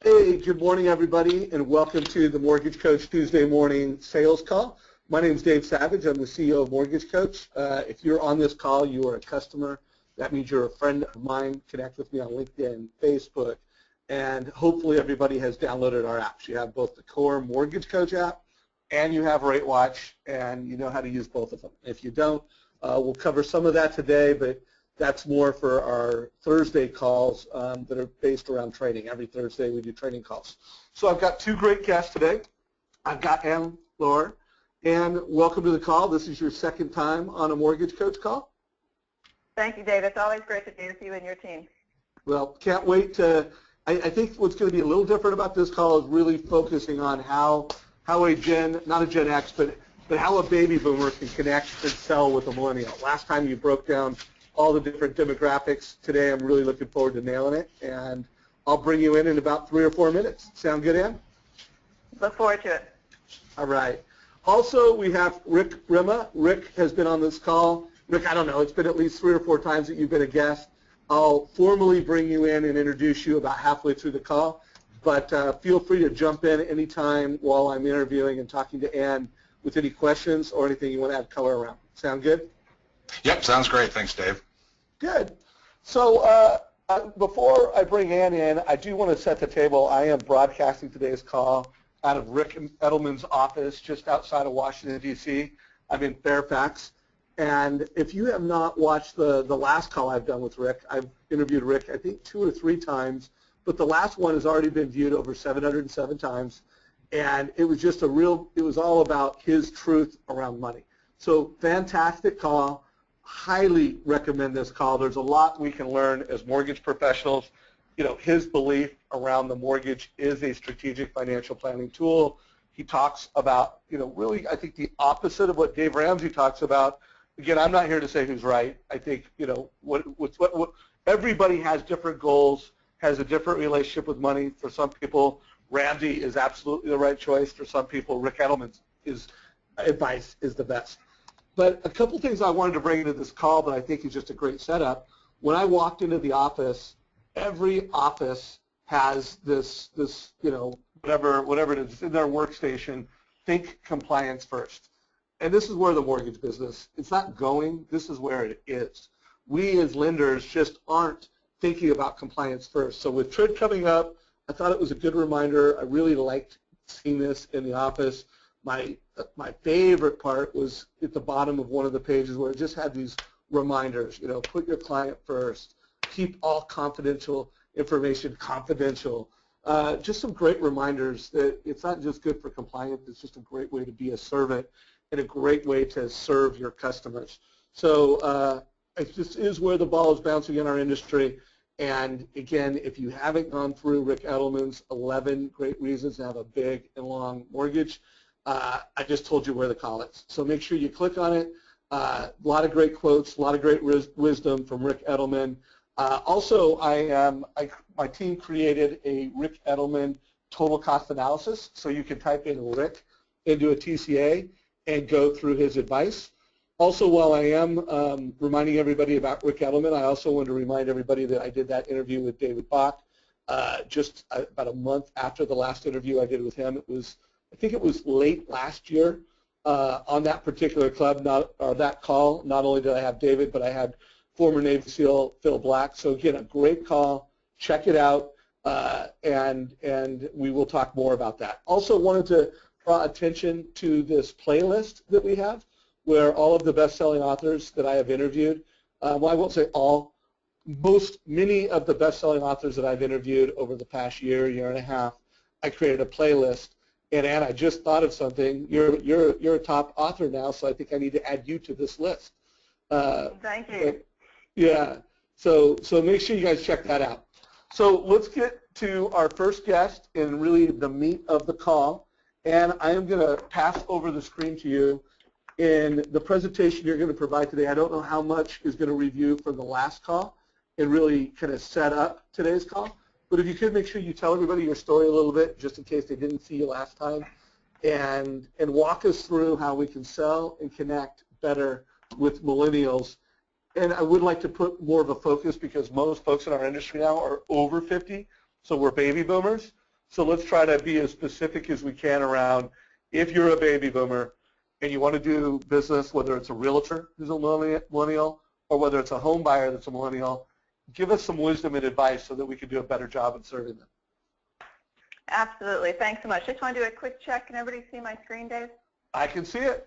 Hey, good morning, everybody, and welcome to the Mortgage Coach Tuesday morning sales call. My name is Dave Savage. I'm the CEO of Mortgage Coach. If you're on this call, you are a customer. That means you're a friend of mine. Connect with me on LinkedIn, Facebook, and hopefully everybody has downloaded our apps. You have both the core Mortgage Coach app and you have Rate Watch, and you know how to use both of them. If you don't, we'll cover some of that today, but that's more for our Thursday calls that are based around trading. Every Thursday we do trading calls. So I've got two great guests today. I've got Anne Loehr. Anne, welcome to the call. This is your second time on a Mortgage Coach call. Thank you, Dave. It's always great to be with you and your team. Well, can't wait to, I think what's going to be a little different about this call is really focusing on how a Gen, not a Gen X, but how a baby boomer can connect and sell with a millennial. Last time you broke down all the different demographics. Today I'm really looking forward to nailing it, and I'll bring you in about 3 or 4 minutes. Sound good, Ann? Look forward to it. All right. Also, we have Ripma. Rick has been on this call. Rick, I don't know, it's been at least 3 or 4 times that you've been a guest. I'll formally bring you in and introduce you about halfway through the call, but feel free to jump in anytime while I'm interviewing and talking to Ann with any questions or anything you want to add color around. Sound good? Yep, sounds great. Thanks, Dave. Good. So before I bring Ann in, I do want to set the table. I am broadcasting today's call out of Rick Edelman's office just outside of Washington, D.C. I'm in Fairfax. And if you have not watched the last call I've done with Rick, I've interviewed Rick, I think, 2 or 3 times, but the last one has already been viewed over 707 times. And it was just it was all about his truth around money. So fantastic call. Highly recommend this call. There's a lot we can learn as mortgage professionals. You know, his belief around the mortgage is a strategic financial planning tool. He talks about, you know, really I think the opposite of what Dave Ramsey talks about. Again, I'm not here to say who's right. I think, you know, what everybody has different goals, has a different relationship with money. For some people, Ramsey is absolutely the right choice. For some people, Rick Edelman's advice is the best. But a couple things I wanted to bring into this call that I think is just a great setup. When I walked into the office, every office has this you know, whatever it is in their workstation, think compliance first. And this is where the mortgage business, it's not going, this is where it is. We as lenders just aren't thinking about compliance first. So with TRID coming up, I thought it was a good reminder. I really liked seeing this in the office. My favorite part was at the bottom of one of the pages where it just had these reminders, you know, put your client first, keep all confidential information confidential. Just some great reminders that it's not just good for compliance, it's just a great way to be a servant and a great way to serve your customers. So it just is where the ball is bouncing in our industry. And again, if you haven't gone through Rick Edelman's 11 great reasons to have a big and long mortgage, I just told you where the call is. So make sure you click on it. A lot of great quotes, a lot of great wisdom from Rick Edelman. Also, my team created a Rick Edelman total cost analysis, so you can type in Rick into a TCA and go through his advice. Also, while I am reminding everybody about Rick Edelman, I also want to remind everybody that I did that interview with David Bach just about a month after the last interview I did with him. I think it was late last year on that particular that call. Not only did I have David, but I had former Navy SEAL Phil Black. So again, a great call. Check it out, and we will talk more about that. Also wanted to draw attention to this playlist that we have, where all of the best-selling authors that I have interviewed, well, I won't say all, many of the best-selling authors that I've interviewed over the past year and a half, I created a playlist. And Anne, I just thought of something. You're a top author now, so I think I need to add you to this list. Thank you. Yeah. So make sure you guys check that out. So let's get to our first guest and really the meat of the call. And I am going to pass over the screen to you. In the presentation you're going to provide today, I don't know how much is going to review from the last call and really kind of set up today's call. But if you could make sure you tell everybody your story a little bit, just in case they didn't see you last time, and walk us through how we can sell and connect better with millennials. And I would like to put more of a focus, because most folks in our industry now are over 50, so we're baby boomers. So let's try to be as specific as we can around if you're a baby boomer and you want to do business, whether it's a realtor who's a millennial or whether it's a home buyer that's a millennial, give us some wisdom and advice so that we can do a better job in serving them. Absolutely. Thanks so much. Just want to do a quick check. Can everybody see my screen, Dave? I can see it.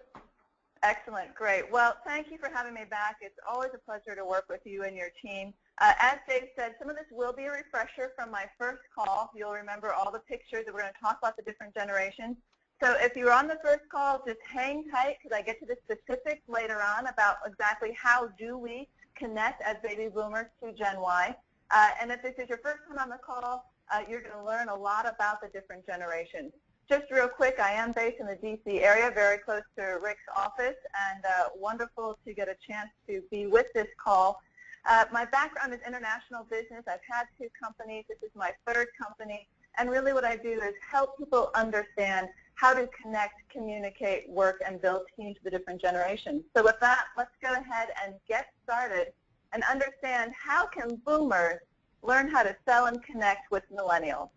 Excellent. Great. Well, thank you for having me back. It's always a pleasure to work with you and your team. As Dave said, some of this will be a refresher from my first call. You'll remember all the pictures, and we're going to talk about the different generations. So if you were on the first call, just hang tight because I get to the specifics later on about exactly how do we connect as baby boomers to Gen Y. And if this is your first time on the call, you're going to learn a lot about the different generations. Just real quick, I am based in the D.C. area, very close to Rick's office, and wonderful to get a chance to be with this call. My background is international business. I've had 2 companies. This is my 3rd company. And really what I do is help people understand how to connect, communicate, work, and build teams to the different generations. So with that, let's go ahead and get started and understand how can boomers learn how to sell and connect with millennials.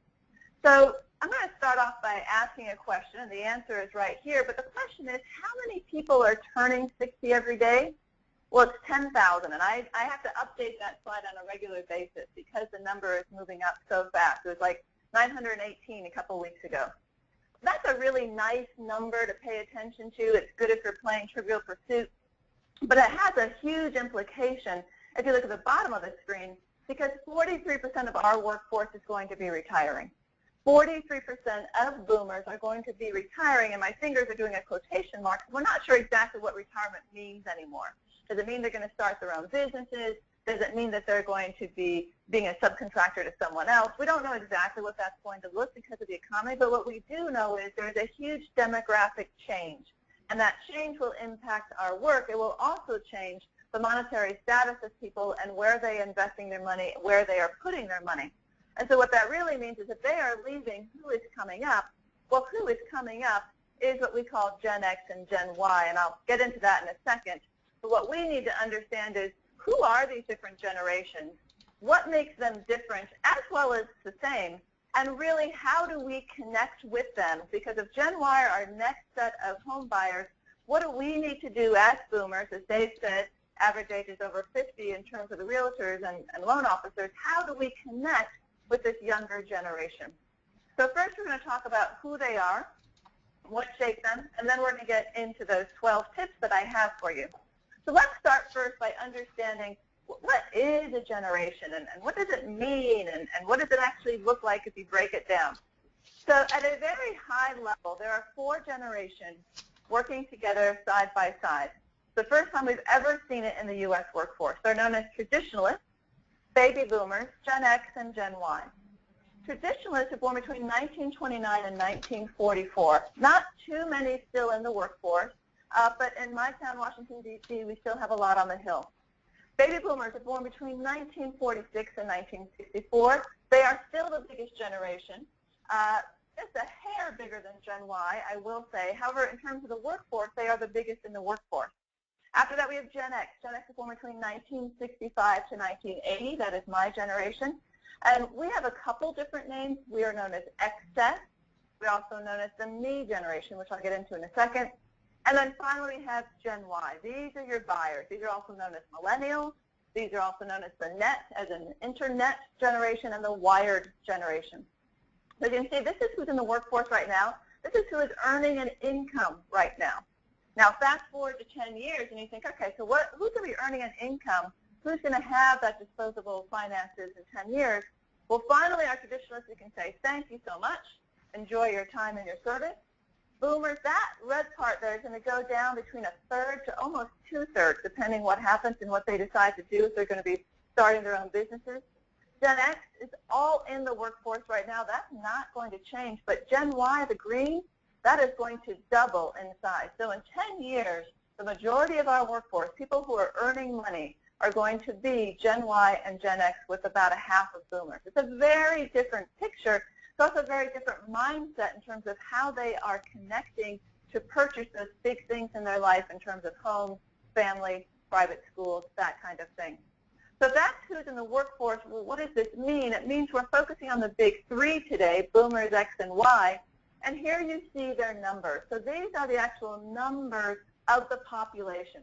So I'm going to start off by asking a question, and the answer is right here. But the question is, how many people are turning 60 every day? Well, it's 10,000, and I have to update that slide on a regular basis because the number is moving up so fast. It was like 918 a couple weeks ago. That's a really nice number to pay attention to. It's good if you're playing Trivial Pursuit. But it has a huge implication if you look at the bottom of the screen, because 43% of our workforce is going to be retiring. 43% of boomers are going to be retiring, and my fingers are doing a quotation mark. We're not sure exactly what retirement means anymore. Does it mean they're going to start their own businesses? Does it mean that they're going to be being a subcontractor to someone else? We don't know exactly what that's going to look because of the economy, but what we do know is there's a huge demographic change, and that change will impact our work. It will also change the monetary status of people and where they are investing their money, where they are putting their money. And so what that really means is if they are leaving, who is coming up? Well, who is coming up is what we call Gen X and Gen Y, and I'll get into that in a second. But what we need to understand is who are these different generations? What makes them different as well as the same? And really, how do we connect with them? Because if Gen Y are our next set of home buyers, what do we need to do as boomers? As Dave said, average age is over 50 in terms of the realtors and loan officers. How do we connect with this younger generation? So first we're going to talk about who they are, what shaped them, and then we're going to get into those 12 tips that I have for you. So let's start first by understanding what is a generation and what does it mean and what does it actually look like if you break it down. So at a very high level, there are 4 generations working together side by side. The first time we've ever seen it in the U.S. workforce. They're known as traditionalists, baby boomers, Gen X, and Gen Y. Traditionalists are born between 1929 and 1944. Not too many still in the workforce, but in my town, Washington, D.C., we still have a lot on the Hill. Baby boomers are born between 1946 and 1964. They are still the biggest generation. Just a hair bigger than Gen Y, I will say. However, in terms of the workforce, they are the biggest in the workforce. After that, we have Gen X. Gen X is born between 1965 to 1980. That is my generation. And we have a couple different names. We are known as XS. We're also known as the Me generation, which I'll get into in a second. And then finally, we have Gen Y. These are your buyers. These are also known as millennials. These are also known as the net, as an internet generation, and the wired generation. So you can see this is who's in the workforce right now. This is who is earning an income right now. Now, fast forward to 10 years, and you think, okay, so who's going to be earning an income? Who's going to have that disposable finances in 10 years? Well, finally, our traditionalists, we can say, thank you so much. Enjoy your time and your service. Boomers, that red part there is going to go down between 1/3 to almost 2/3, depending what happens and what they decide to do if they're going to be starting their own businesses. Gen X is all in the workforce right now. That's not going to change. But Gen Y, the green, that is going to double in size. So in 10 years, the majority of our workforce, people who are earning money, are going to be Gen Y and Gen X with about a half of boomers. It's a very different picture. It's also a very different mindset in terms of how they are connecting to purchase those big things in their life in terms of homes, family, private schools, that kind of thing. So that's who's in the workforce. Well, what does this mean? It means we're focusing on the big three today, boomers, X, and Y. And here you see their numbers. So these are the actual numbers of the population.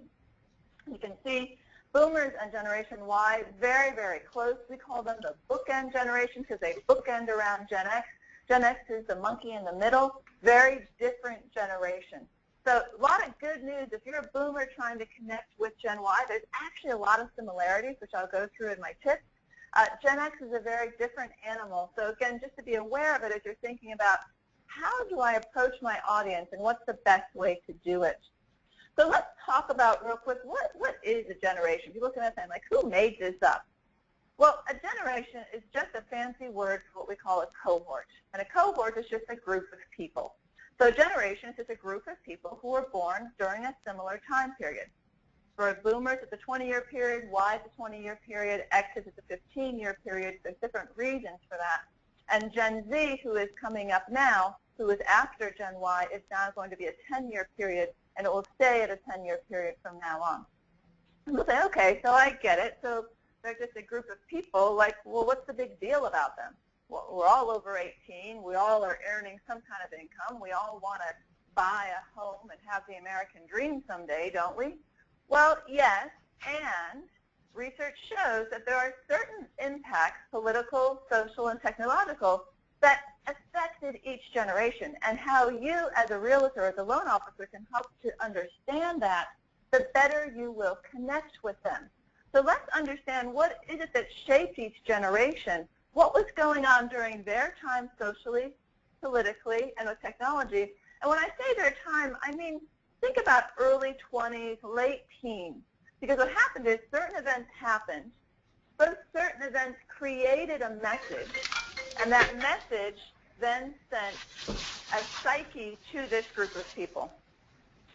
You can see boomers and Generation Y very, very close. We call them the bookend generation because they bookend around Gen X. Gen X is the monkey in the middle. Very different generation. So a lot of good news. If you're a boomer trying to connect with Gen Y, there's actually a lot of similarities, which I'll go through in my tips. Gen X is a very different animal. So again, just to be aware of it as you're thinking about how do I approach my audience and what's the best way to do it. So let's talk about real quick, what is a generation? People look at that and like, who made this up? Well, a generation is just a fancy word for what we call a cohort. And a cohort is just a group of people. So a generation is just a group of people who were born during a similar time period. For boomers, it's a 20-year period. Y is a 20-year period. X is a 15-year period. There's different reasons for that. And Gen Z, who is coming up now, who is after Gen Y, is now going to be a 10-year period, and it will stay at a 10-year period from now on. And we'll say, okay, so I get it. So they're just a group of people. Like, well, what's the big deal about them? Well, we're all over 18. We all are earning some kind of income. We all want to buy a home and have the American dream someday, don't we? Well, yes, and research shows that there are certain impacts, political, social, and technological, that affected each generation. And how you, as a realtor, as a loan officer, can help to understand that, the better you will connect with them. So let's understand what is it that shaped each generation. What was going on during their time socially, politically, and with technology? And when I say their time, I mean think about early 20s, late teens. Because what happened is certain events happened. Those certain events created a message, and that message then sent a psyche to this group of people.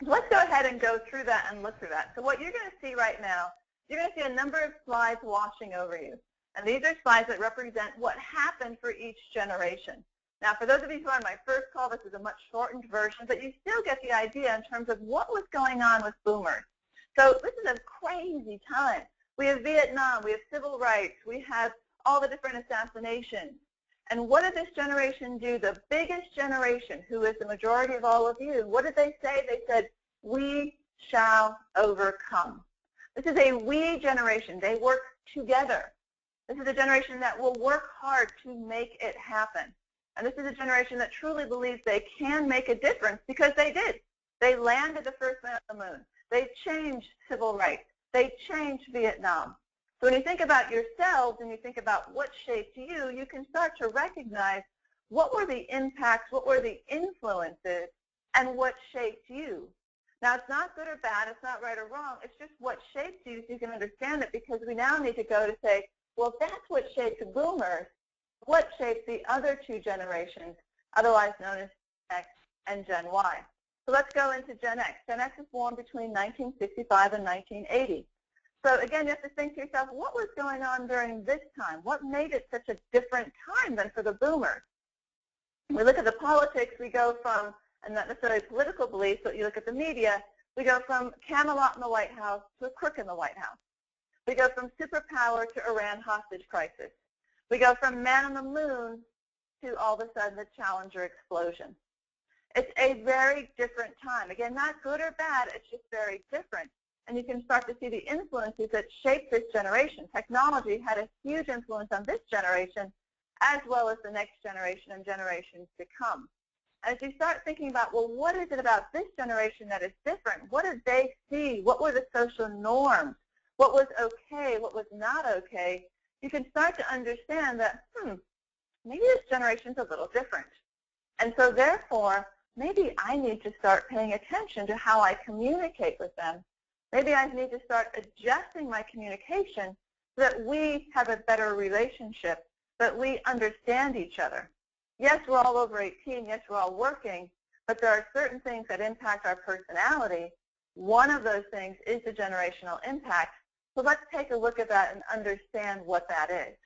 So let's go ahead and go through that and look through that. So what you're going to see right now, you're going to see a number of slides washing over you. And these are slides that represent what happened for each generation. Now, for those of you who are on my first call, this is a much shortened version, but you still get the idea in terms of what was going on with boomers. So this is a crazy time. We have Vietnam, we have civil rights, we have all the different assassinations. And what did this generation do? The biggest generation, who is the majority of all of you, what did they say? They said, we shall overcome. This is a we generation. They work together. This is a generation that will work hard to make it happen. And this is a generation that truly believes they can make a difference because they did. They landed the first man on the moon. They changed civil rights. They changed Vietnam. So when you think about yourselves and you think about what shaped you, you can start to recognize what were the impacts, what were the influences, and what shaped you. Now, it's not good or bad. It's not right or wrong. It's just what shaped you so you can understand it, because we now need to go to say, well, if that's what shaped the boomers, what shaped the other two generations, otherwise known as X and Gen Y? So let's go into Gen X. Gen X was born between 1965 and 1980. So again, you have to think to yourself, what was going on during this time? What made it such a different time than for the boomers? We look at the politics, we go from, and not necessarily political beliefs, but you look at the media, we go from Camelot in the White House to a crook in the White House. We go from superpower to Iran hostage crisis. We go from man on the moon to all of a sudden the Challenger explosion. It's a very different time. Again, not good or bad, it's just very different. And you can start to see the influences that shaped this generation. Technology had a huge influence on this generation, as well as the next generation and generations to come. And as you start thinking about, well, what is it about this generation that is different? What did they see? What were the social norms? What was okay? What was not okay? You can start to understand that, maybe this generation's a little different. And so therefore, maybe I need to start paying attention to how I communicate with them. Maybe I need to start adjusting my communication so that we have a better relationship, that we understand each other. Yes, we're all over 18. Yes, we're all working. But there are certain things that impact our personality. One of those things is the generational impact. So let's take a look at that and understand what that is.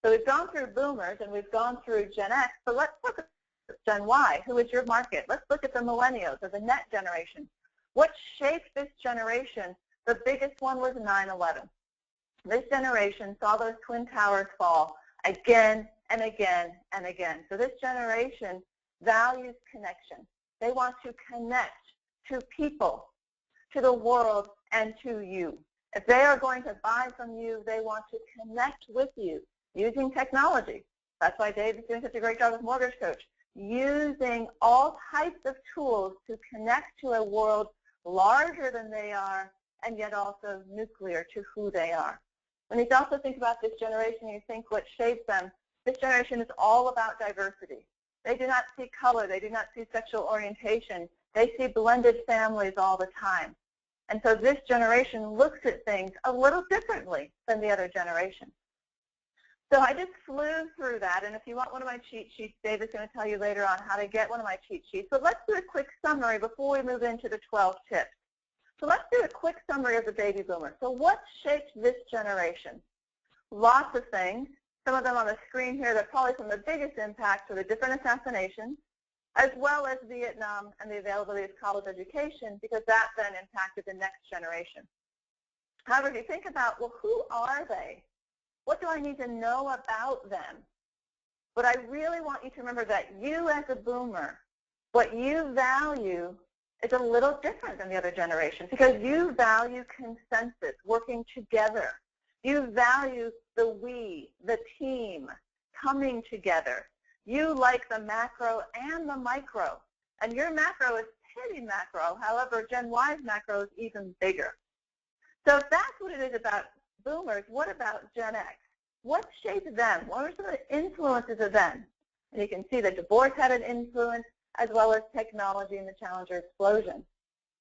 So we've gone through boomers and we've gone through Gen X, but let's look at Gen Y. Who is your market? Let's look at the millennials, or the net generation. What shaped this generation? The biggest one was 9/11. This generation saw those twin towers fall again and again and again. So this generation values connection. They want to connect to people, to the world, and to you. If they are going to buy from you, they want to connect with you using technology. That's why Dave is doing such a great job with Mortgage Coach, using all types of tools to connect to a world larger than they are and yet also nuclear to who they are. When you also think about this generation, you think what shapes them, this generation is all about diversity. They do not see color. They do not see sexual orientation. They see blended families all the time. And so this generation looks at things a little differently than the other generation. So I just flew through that, and if you want one of my cheat sheets, Dave is going to tell you later on how to get one of my cheat sheets. But let's do a quick summary before we move into the 12 tips. So let's do a quick summary of the baby boomer. So what shaped this generation? Lots of things. Some of them on the screen here, that probably some of the biggest impacts are the different assassinations, as well as Vietnam and the availability of college education, because that then impacted the next generation. However, if you think about, well, who are they? What do I need to know about them? But I really want you to remember that you as a boomer, what you value is a little different than the other generations, because you value consensus, working together. You value the we, the team, coming together. You like the macro and the micro. And your macro is petty macro. However, Gen Y's macro is even bigger. So if that's what it is about boomers, what about Gen X? What shaped them? What are some of the influences of them? And you can see that divorce had an influence, as well as technology and the Challenger explosion.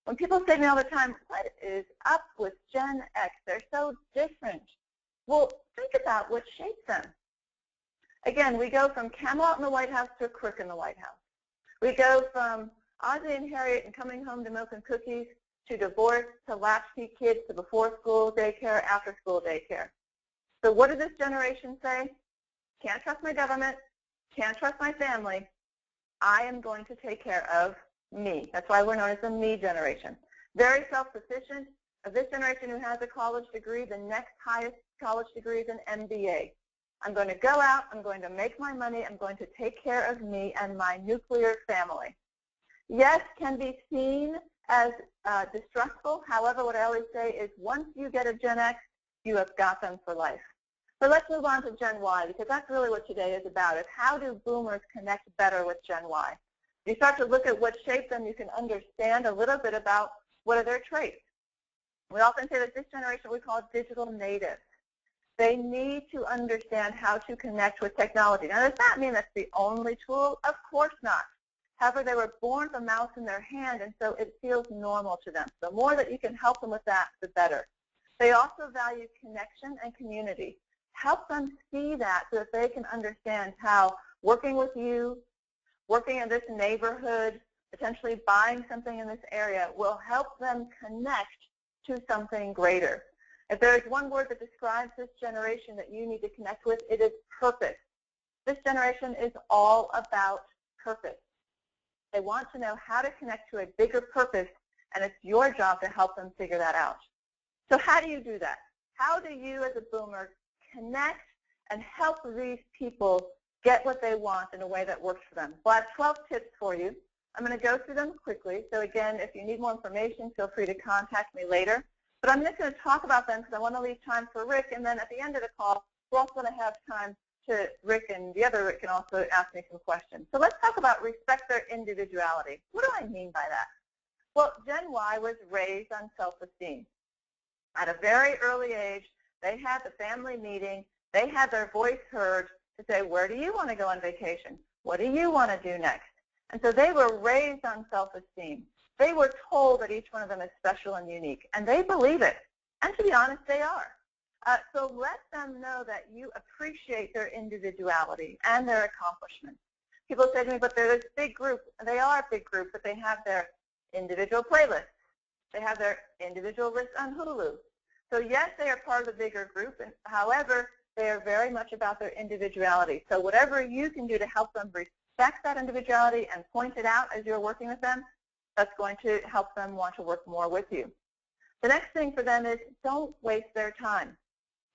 When people say to me all the time, what is up with Gen X? They're so different. Well, think about what shaped them. Again, we go from Camelot in the White House to a crook in the White House. We go from Ozzie and Harriet and coming home to milk and cookies, to divorce, to latchkey kids, to before school daycare, after school daycare. So what did this generation say? Can't trust my government, can't trust my family. I am going to take care of me. That's why we're known as the me generation. Very self-sufficient. Of this generation who has a college degree, the next highest college degree is an MBA. I'm going to go out, I'm going to make my money, I'm going to take care of me and my nuclear family. Yes, can be seen as distrustful. However, what I always say is once you get a Gen X, you have got them for life. So let's move on to Gen Y, because that's really what today is about, is how do boomers connect better with Gen Y? You start to look at what shaped them, you can understand a little bit about what are their traits. We often say that this generation we call digital natives. They need to understand how to connect with technology. Now, does that mean that's the only tool? Of course not. However, they were born with a mouse in their hand, and so it feels normal to them. The more that you can help them with that, the better. They also value connection and community. Help them see that so that they can understand how working with you, working in this neighborhood, potentially buying something in this area will help them connect to something greater. If there is one word that describes this generation that you need to connect with, it is purpose. This generation is all about purpose. They want to know how to connect to a bigger purpose, and it's your job to help them figure that out. So how do you do that? How do you as a boomer connect and help these people get what they want in a way that works for them? Well, I have 12 tips for you. I'm going to go through them quickly. So again, if you need more information, feel free to contact me later. But I'm just going to talk about them because I want to leave time for Rick. And then at the end of the call, we're also going to have time to Rick, and the other Rick can also ask me some questions. So let's talk about respect their individuality. What do I mean by that? Well, Gen Y was raised on self-esteem. At a very early age, they had the family meeting. They had their voice heard to say, where do you want to go on vacation? What do you want to do next? And so they were raised on self-esteem. They were told that each one of them is special and unique, and they believe it. And to be honest, they are. So let them know that you appreciate their individuality and their accomplishments. People say to me, but they're this big group. They are a big group, but they have their individual playlists. They have their individual lists on Hulu. So yes, they are part of the bigger group. And however, they are very much about their individuality. So whatever you can do to help them respect that individuality and point it out as you're working with them, that's going to help them want to work more with you. The next thing for them is don't waste their time.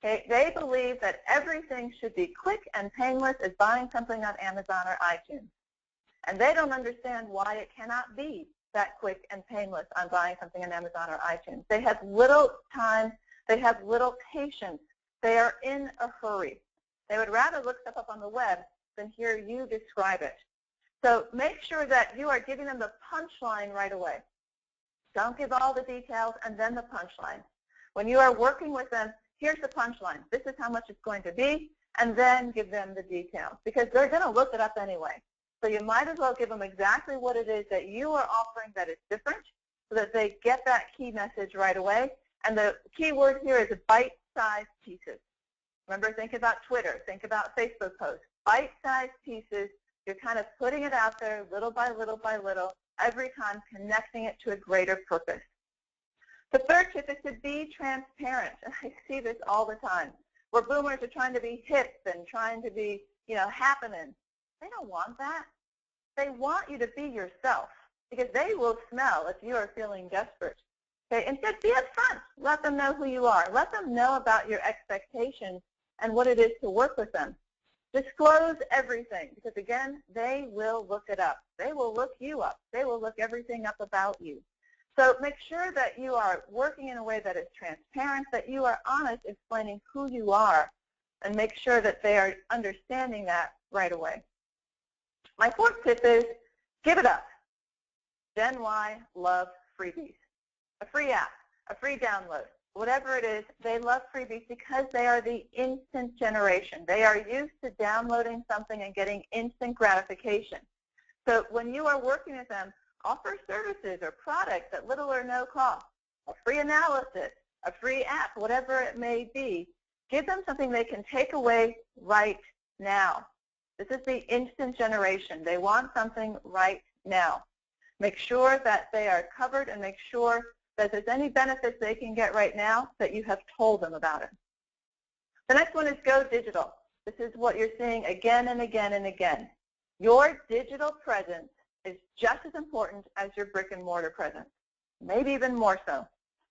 Okay? They believe that everything should be quick and painless as buying something on Amazon or iTunes. And they don't understand why it cannot be that quick and painless on buying something on Amazon or iTunes. They have little time. They have little patience. They are in a hurry. They would rather look stuff up on the web than hear you describe it. So make sure that you are giving them the punchline right away. Don't give all the details and then the punchline. When you are working with them, here's the punchline. This is how much it's going to be, and then give them the details because they're going to look it up anyway. So you might as well give them exactly what it is that you are offering that is different so that they get that key message right away. And the key word here is bite-sized pieces. Remember, think about Twitter. Think about Facebook posts. Bite-sized pieces. You're kind of putting it out there little by little by little, every time connecting it to a greater purpose. The third tip is to be transparent. I see this all the time, where boomers are trying to be hip and trying to be, happening. They don't want that. They want you to be yourself because they will smell if you are feeling desperate. Okay? Instead, be upfront. Let them know who you are. Let them know about your expectations and what it is to work with them. Disclose everything because, again, they will look it up. They will look you up. They will look everything up about you. So make sure that you are working in a way that is transparent, that you are honest explaining who you are, and make sure that they are understanding that right away. My fourth tip is give it up. Gen Y love freebies. A free app, a free download, whatever it is, they love freebies because they are the instant generation. They are used to downloading something and getting instant gratification. So when you are working with them, offer services or products at little or no cost, a free analysis, a free app, whatever it may be. Give them something they can take away right now. This is the instant generation. They want something right now. Make sure that they are covered and make sure that if there's any benefits they can get right now, that you have told them about it. The next one is go digital. This is what you're seeing again and again and again. Your digital presence is just as important as your brick and mortar presence, maybe even more so.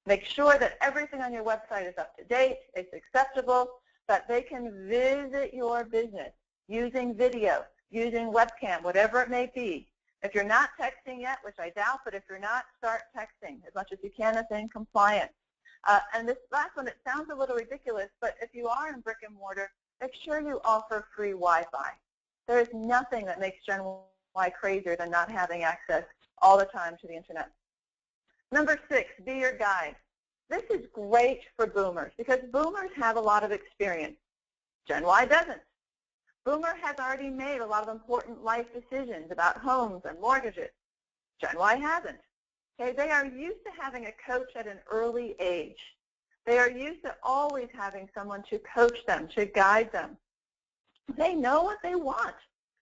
Make sure that everything on your website is up to date, it's acceptable, that they can visit your business using video, using webcam, whatever it may be. If you're not texting yet, which I doubt, but if you're not, start texting as much as you can as in compliance. And this last one, it sounds a little ridiculous, but if you are in brick and mortar, make sure you offer free Wi-Fi. There is nothing that makes Gen Y crazier than not having access all the time to the internet. Number 6, be your guide. This is great for boomers because boomers have a lot of experience. Gen Y doesn't. Boomer has already made a lot of important life decisions about homes and mortgages. Gen Y hasn't. Okay, they are used to having a coach at an early age. They are used to always having someone to coach them, to guide them. They know what they want,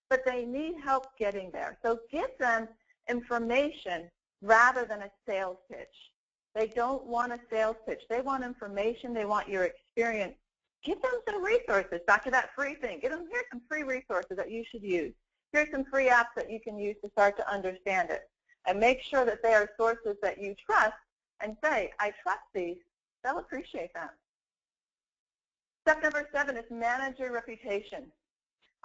but they need help getting there. So give them information rather than a sales pitch. They don't want a sales pitch. They want information. They want your experience. Give them some resources. Back to that free thing. Give them, here's some free resources that you should use. Here's some free apps that you can use to start to understand it. And make sure that they are sources that you trust and say, I trust these. They'll appreciate that. Step number 7 is manage your reputation.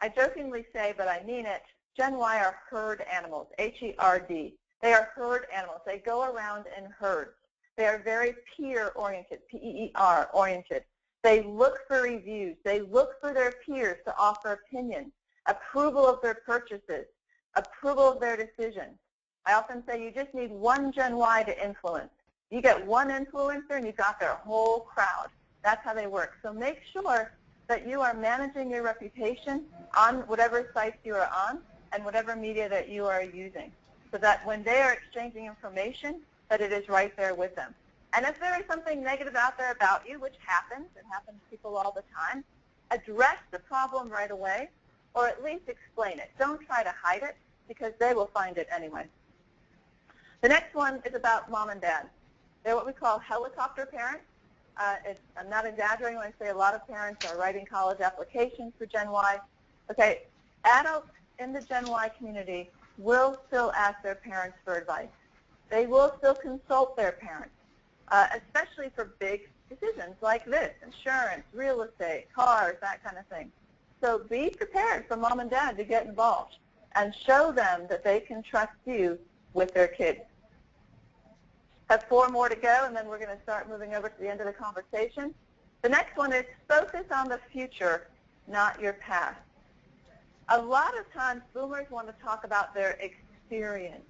I jokingly say, but I mean it, Gen Y are herd animals, H-E-R-D. They are herd animals. They go around in herds. They are very peer-oriented, P-E-E-R oriented. They look for reviews. They look for their peers to offer opinions, approval of their purchases, approval of their decisions. I often say you just need one Gen Y to influence. You get one influencer and you've got their whole crowd. That's how they work. So make sure that you are managing your reputation on whatever sites you are on and whatever media that you are using, so that when they are exchanging information, that it is right there with them. And if there is something negative out there about you, which happens, it happens to people all the time, address the problem right away, or at least explain it. Don't try to hide it, because they will find it anyway. The next one is about mom and dad. They're what we call helicopter parents. I'm not exaggerating when I say a lot of parents are writing college applications for Gen Y. Okay, adults in the Gen Y community will still ask their parents for advice. They will still consult their parents, especially for big decisions like this, insurance, real estate, cars, that kind of thing. So be prepared for mom and dad to get involved and show them that they can trust you with their kids. Have 4 more to go, and then we're going to start moving over to the end of the conversation. The next one is focus on the future, not your past. A lot of times boomers want to talk about their experience,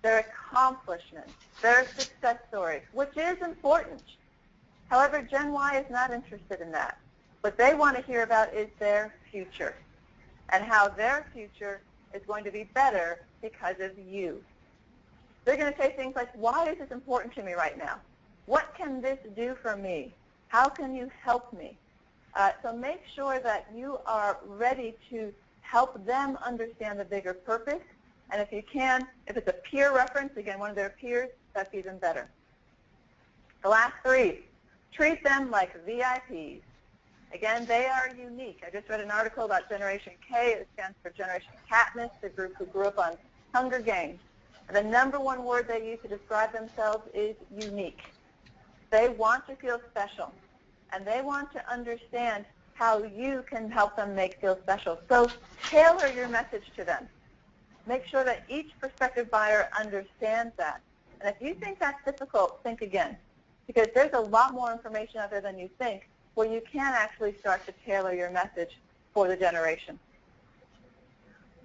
their accomplishments, their success stories, which is important. However, Gen Y is not interested in that. What they want to hear about is their future and how their future is going to be better because of you. They're going to say things like, why is this important to me right now? What can this do for me? How can you help me? So make sure that you are ready to help them understand the bigger purpose. And if you can, if it's a peer reference, again, one of their peers, that's even better. The last 3, treat them like VIPs. Again, they are unique. I just read an article about Generation K. It stands for Generation Katniss, the group who grew up on Hunger Games. And the #1 word they use to describe themselves is unique. They want to feel special, and they want to understand how you can help them feel special. So tailor your message to them. Make sure that each prospective buyer understands that. And if you think that's difficult, think again, because there's a lot more information out there than you think where you can actually start to tailor your message for the generation.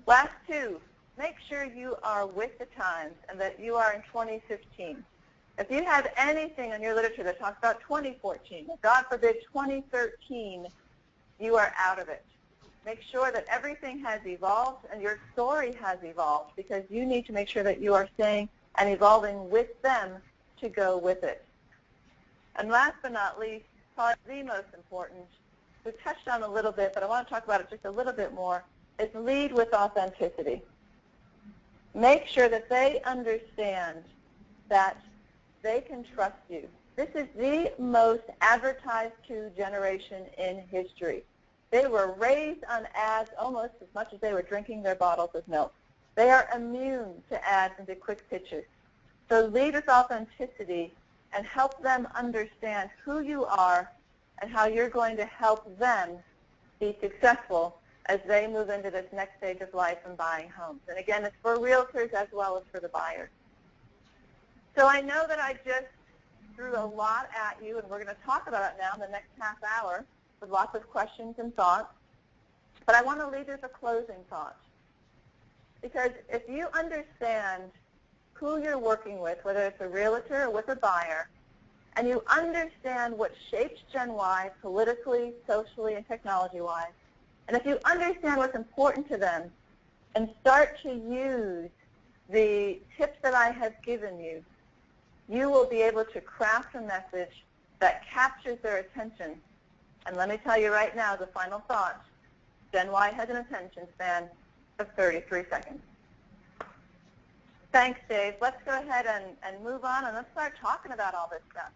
Last 2, make sure you are with the times and that you are in 2015. If you have anything in your literature that talks about 2014, God forbid 2013, you are out of it. Make sure that everything has evolved and your story has evolved, because you need to make sure that you are staying and evolving with them to go with it. And last but not least, probably the most important, we touched on a little bit, but I want to talk about it just a little bit more, is lead with authenticity. Make sure that they understand that they can trust you. This is the most advertised to generation in history. They were raised on ads almost as much as they were drinking their bottles of milk. They are immune to ads and to quick pitches. So lead with authenticity and help them understand who you are and how you're going to help them be successful as they move into this next stage of life and buying homes. And again, it's for realtors as well as for the buyers. So I know that I just threw a lot at you, and we're going to talk about it now in the next half hour with lots of questions and thoughts. But I want to leave you with a closing thought. Because if you understand who you're working with, whether it's a realtor or with a buyer, and you understand what shapes Gen Y politically, socially, and technology-wise, and if you understand what's important to them and start to use the tips that I have given you, you will be able to craft a message that captures their attention. And let me tell you right now, the final thought, Gen Y has an attention span of 33 seconds. Thanks, Dave. Let's go ahead and move on, and let's start talking about all this stuff.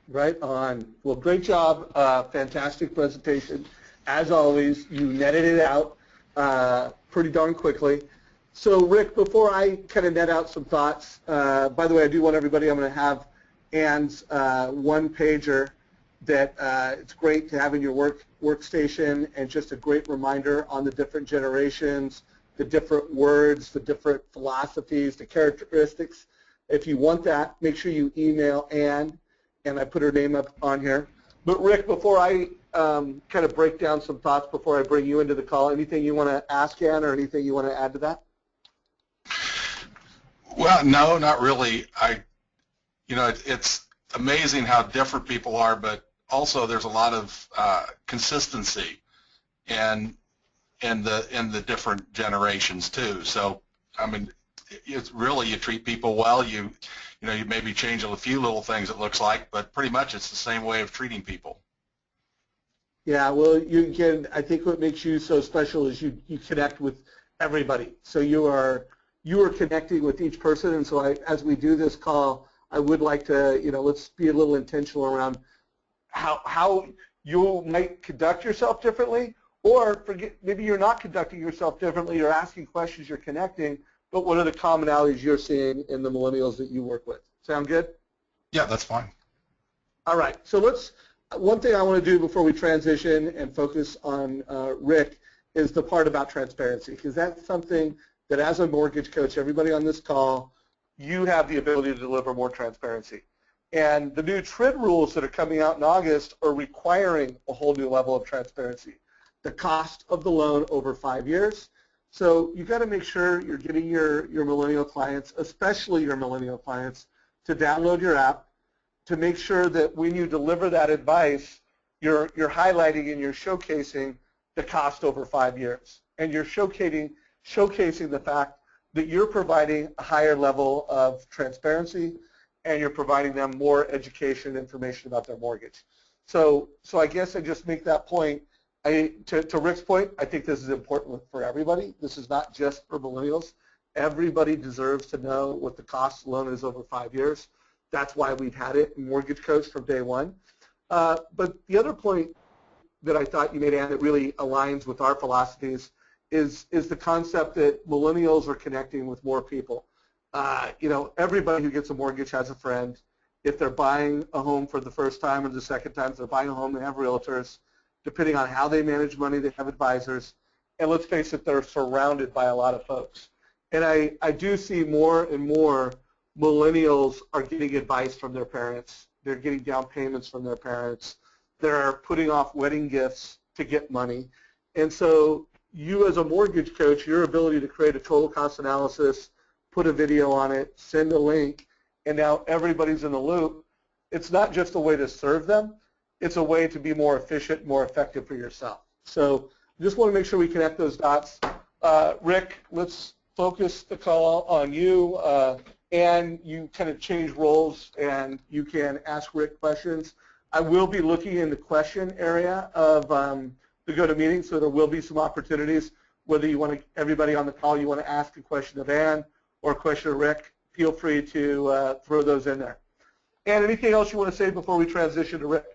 Right on. Well, great job. Fantastic presentation. As always, you netted it out pretty darn quickly. So, Rick, before I kind of net out some thoughts, by the way, I do want everybody, I'm going to have Anne's one-pager that it's great to have in your workstation, and just a great reminder on the different generations, the different words, the different philosophies, the characteristics. If you want that, make sure you email Anne, and I put her name up on here. But Rick, before I kind of break down some thoughts before I bring you into the call, anything you want to ask Anne or anything you want to add to that? Well, no, not really. It's amazing how different people are, but also there's a lot of consistency in the different generations too. So, I mean, it's really, you treat people well. You maybe change a few little things, it looks like, but pretty much it's the same way of treating people. Yeah, well, I think what makes you so special is you connect with everybody. So you are connecting with each person, and so as we do this call, I would like to, let's be a little intentional around how you might conduct yourself differently, or maybe you're not conducting yourself differently, you're asking questions, you're connecting, but what are the commonalities you're seeing in the millennials that you work with? Sound good? Yeah, that's fine. All right, so one thing I want to do before we transition and focus on Rick is the part about transparency, because that's something that as a mortgage coach, everybody on this call, you have the ability to deliver more transparency. And the new TRID rules that are coming out in August are requiring a whole new level of transparency. The cost of the loan over 5 years. So you've got to make sure you're getting your millennial clients, especially your millennial clients, to download your app, to make sure that when you deliver that advice, you're highlighting and you're showcasing the cost over 5 years. And you're showcasing the fact that you're providing a higher level of transparency and you're providing them more education and information about their mortgage. So I guess I just make that point. To Rick's point, I think this is important for everybody. This is not just for millennials. Everybody deserves to know what the cost of the loan is over 5 years. That's why we've had it in Mortgage Coach from day one. But the other point that I thought you made, Anne, that really aligns with our philosophies is the concept that millennials are connecting with more people. Everybody who gets a mortgage has a friend. If they're buying a home for the first time or the second time, if they're buying a home, they have realtors. Depending on how they manage money, they have advisors. And let's face it, they're surrounded by a lot of folks. And I do see more and more millennials are getting advice from their parents. They're getting down payments from their parents. They're putting off wedding gifts to get money. And so you as a mortgage coach, your ability to create a total cost analysis, put a video on it, send a link, and now everybody's in the loop. It's not just a way to serve them. It's a way to be more efficient, more effective for yourself. So I just want to make sure we connect those dots. Rick, let's focus the call on you. And you kind of change roles and you can ask Rick questions. I will be looking in the question area of the GoToMeeting, so there will be some opportunities. Whether you want to, everybody on the call, you want to ask a question of Anne or a question of Rick, feel free to throw those in there. Anne, anything else you want to say before we transition to Rick?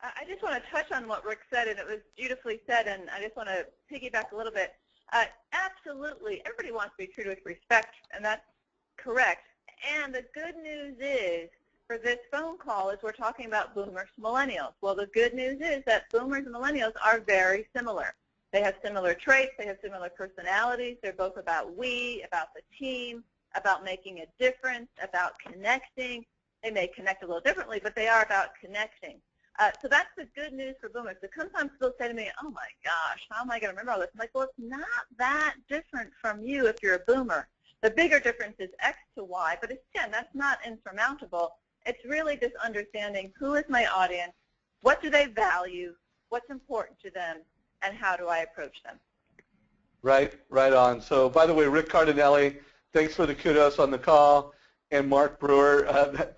I just want to touch on what Rick said, and it was beautifully said, and I just want to piggyback a little bit. Absolutely, everybody wants to be treated with respect, and that's correct. And the good news is, for this phone call, is we're talking about boomers to millennials. Well, the good news is that boomers and millennials are very similar. They have similar traits. They have similar personalities. They're both about we, about the team, about making a difference, about connecting. They may connect a little differently, but they are about connecting. So that's the good news for boomers. So sometimes people say to me, oh my gosh, how am I going to remember all this? I'm like, well, it's not that different from you if you're a boomer. The bigger difference is X to Y, but again, that's not insurmountable. It's really just understanding who is my audience, what do they value, what's important to them, and how do I approach them. Right on. So by the way, Rick Cardinelli, thanks for the kudos on the call. And Mark Brewer,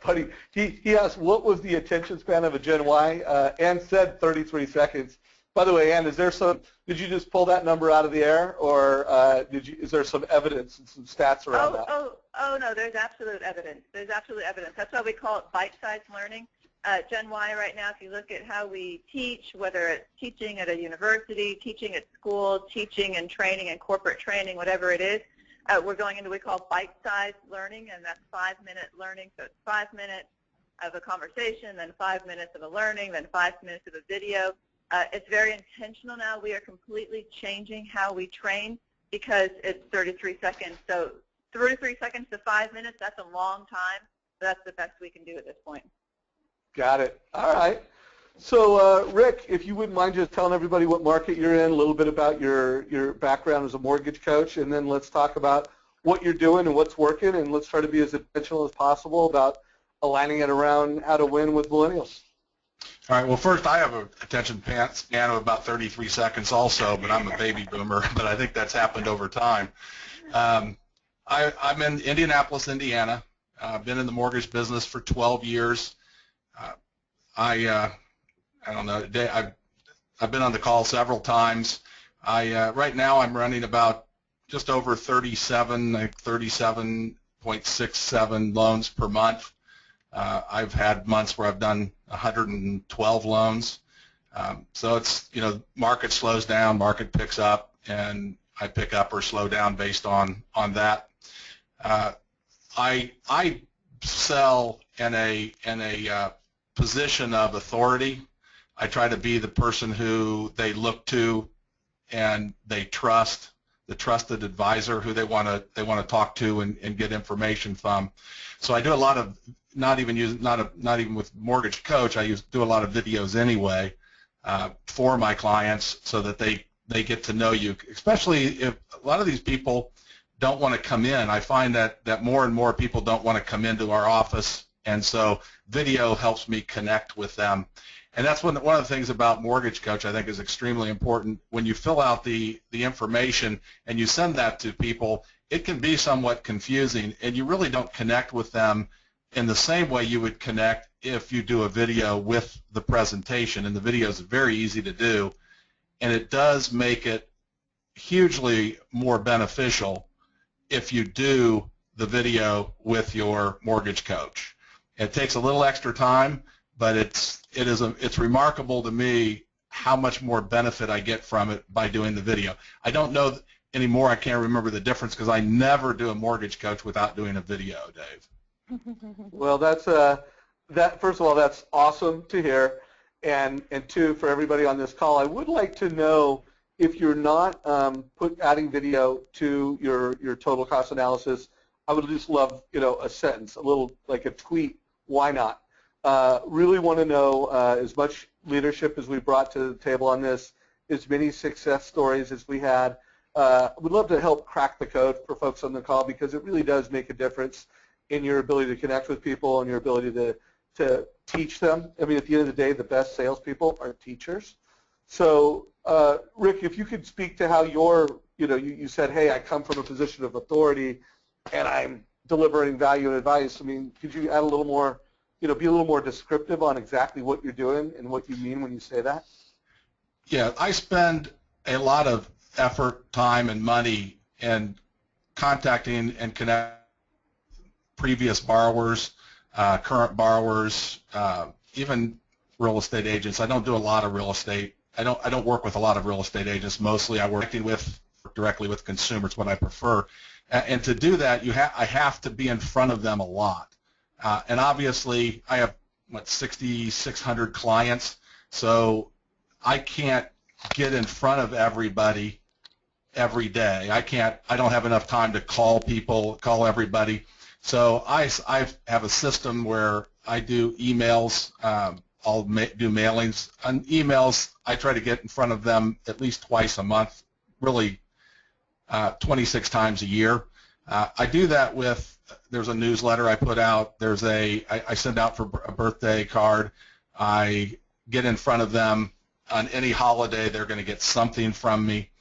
buddy, he asked what was the attention span of a Gen Y? Ann said 33 seconds. By the way, Ann, did you just pull that number out of the air, or is there some evidence and some stats around that? Oh, no, there's absolute evidence. There's absolute evidence. That's why we call it bite-sized learning. Gen Y right now, if you look at how we teach, whether it's teaching at a university, teaching at school, teaching and training and corporate training, whatever it is, we're going into what we call bite-sized learning, and that's 5-minute learning. So it's 5 minutes of a conversation, then 5 minutes of a learning, then 5 minutes of a video. It's very intentional now. We are completely changing how we train because it's 33 seconds. So 33 seconds to 5 minutes, that's a long time. But that's the best we can do at this point. Got it. All right. So, Rick, if you wouldn't mind just telling everybody what market you're in, a little bit about your background as a mortgage coach, and then let's talk about what you're doing and what's working, and let's try to be as intentional as possible about aligning it around how to win with millennials. All right. Well, first, I have an attention span of about 33 seconds also, but I'm a baby boomer, but I think that's happened over time. I'm in Indianapolis, Indiana. I've been in the mortgage business for 12 years. I don't know. I've been on the call several times. Right now I'm running about just over 37.67 loans per month. I've had months where I've done 112 loans. So it's, market slows down, market picks up, and I pick up or slow down based on that. I sell in a position of authority. I try to be the person who they look to and they trust, the trusted advisor who they want to talk to and get information from. So I do a lot of not even with Mortgage Coach. I do a lot of videos anyway for my clients so that they get to know you, especially if a lot of these people don't want to come in. I find that more and more people don't want to come into our office, and so video helps me connect with them. And that's one of the things about Mortgage Coach I think is extremely important. When you fill out the information and you send that to people, it can be somewhat confusing, and you really don't connect with them in the same way you would connect if you do a video with the presentation. And the video is very easy to do, and it does make it hugely more beneficial if you do the video with your Mortgage Coach. It takes a little extra time, but it's remarkable to me how much more benefit I get from it by doing the video. I don't know anymore. I can't remember the difference because I never do a Mortgage Coach without doing a video, Dave. Well, that's first of all, that's awesome to hear, and two, for everybody on this call, I would like to know if you're not adding video to your total cost analysis. I would just love a sentence, a little like a tweet. Why not? Really want to know as much leadership as we brought to the table on this, as many success stories as we had. We'd love to help crack the code for folks on the call because it really does make a difference in your ability to connect with people and your ability to teach them. I mean, at the end of the day, the best salespeople are teachers. So, Rick, if you could speak to how you said, hey, I come from a position of authority and I'm delivering value and advice. I mean, could you add a little more, be a little more descriptive on exactly what you're doing and what you mean when you say that? Yeah, I spend a lot of effort, time, and money in contacting and connecting previous borrowers, current borrowers, even real estate agents. I don't do a lot of real estate. I don't work with a lot of real estate agents. Mostly I work directly with consumers, what I prefer. And to do that, I have to be in front of them a lot. And obviously I have 6,600 clients, so I can't get in front of everybody every day. I don't have enough time to call everybody. So I have a system where I do emails. I'll do mailings. On emails, I try to get in front of them at least twice a month, really 26 times a year. I do that there's a newsletter I put out. I send out for a birthday card. I get in front of them on any holiday. They're going to get something from me.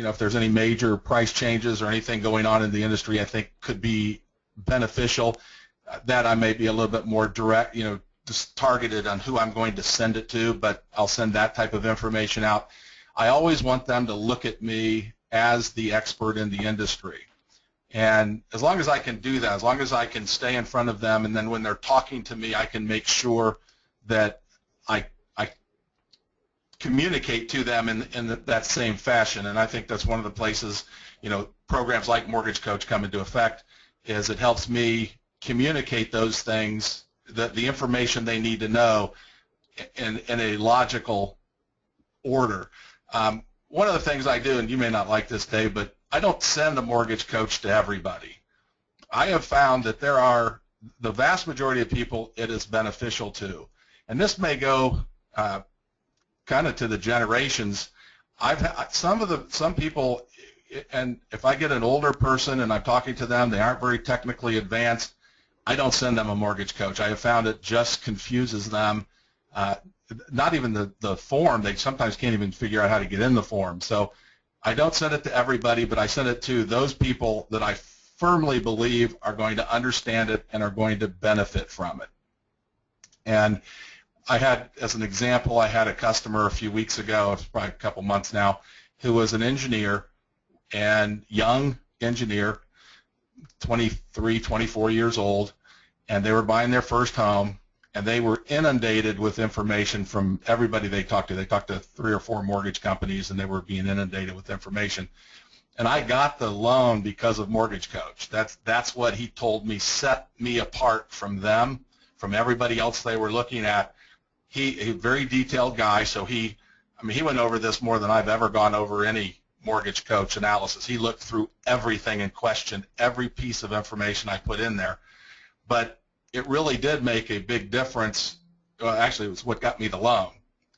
If there's any major price changes or anything going on in the industry I think could be beneficial, that I may be a little bit more direct, just targeted on who I'm going to send it to, but I'll send that type of information out. I always want them to look at me as the expert in the industry. And as long as I can do that, as long as I can stay in front of them, and then when they're talking to me, I can make sure that I communicate to them in that same fashion. And I think that's one of the places, programs like Mortgage Coach come into effect, is it helps me communicate those things, the information they need to know in a logical order. One of the things I do, and you may not like this, Dave, but I don't send a Mortgage Coach to everybody. I have found that the vast majority of people it is beneficial to. And this may go kind of to the generations. I've had some people, and if I get an older person and I'm talking to them, they aren't very technically advanced, I don't send them a Mortgage Coach. I have found it just confuses them. Not even the form, they sometimes can't even figure out how to get in the form. So I don't send it to everybody, but I send it to those people that I firmly believe are going to understand it and are going to benefit from it. And as an example, I had a customer a few weeks ago, it's probably a couple months now, who was an engineer, and young engineer, 23, 24 years old, and they were buying their first home, and they were inundated with information from everybody they talked to. They talked to 3 or 4 mortgage companies, and they were being inundated with information. And I got the loan because of Mortgage Coach. That's what he told me set me apart from them, from everybody else they were looking at. He a very detailed guy, so he went over this more than I've ever gone over any mortgage coach analysis. He looked through everything and questioned every piece of information I put in there. But it really did make a big difference. Well, actually, it was what got me the loan,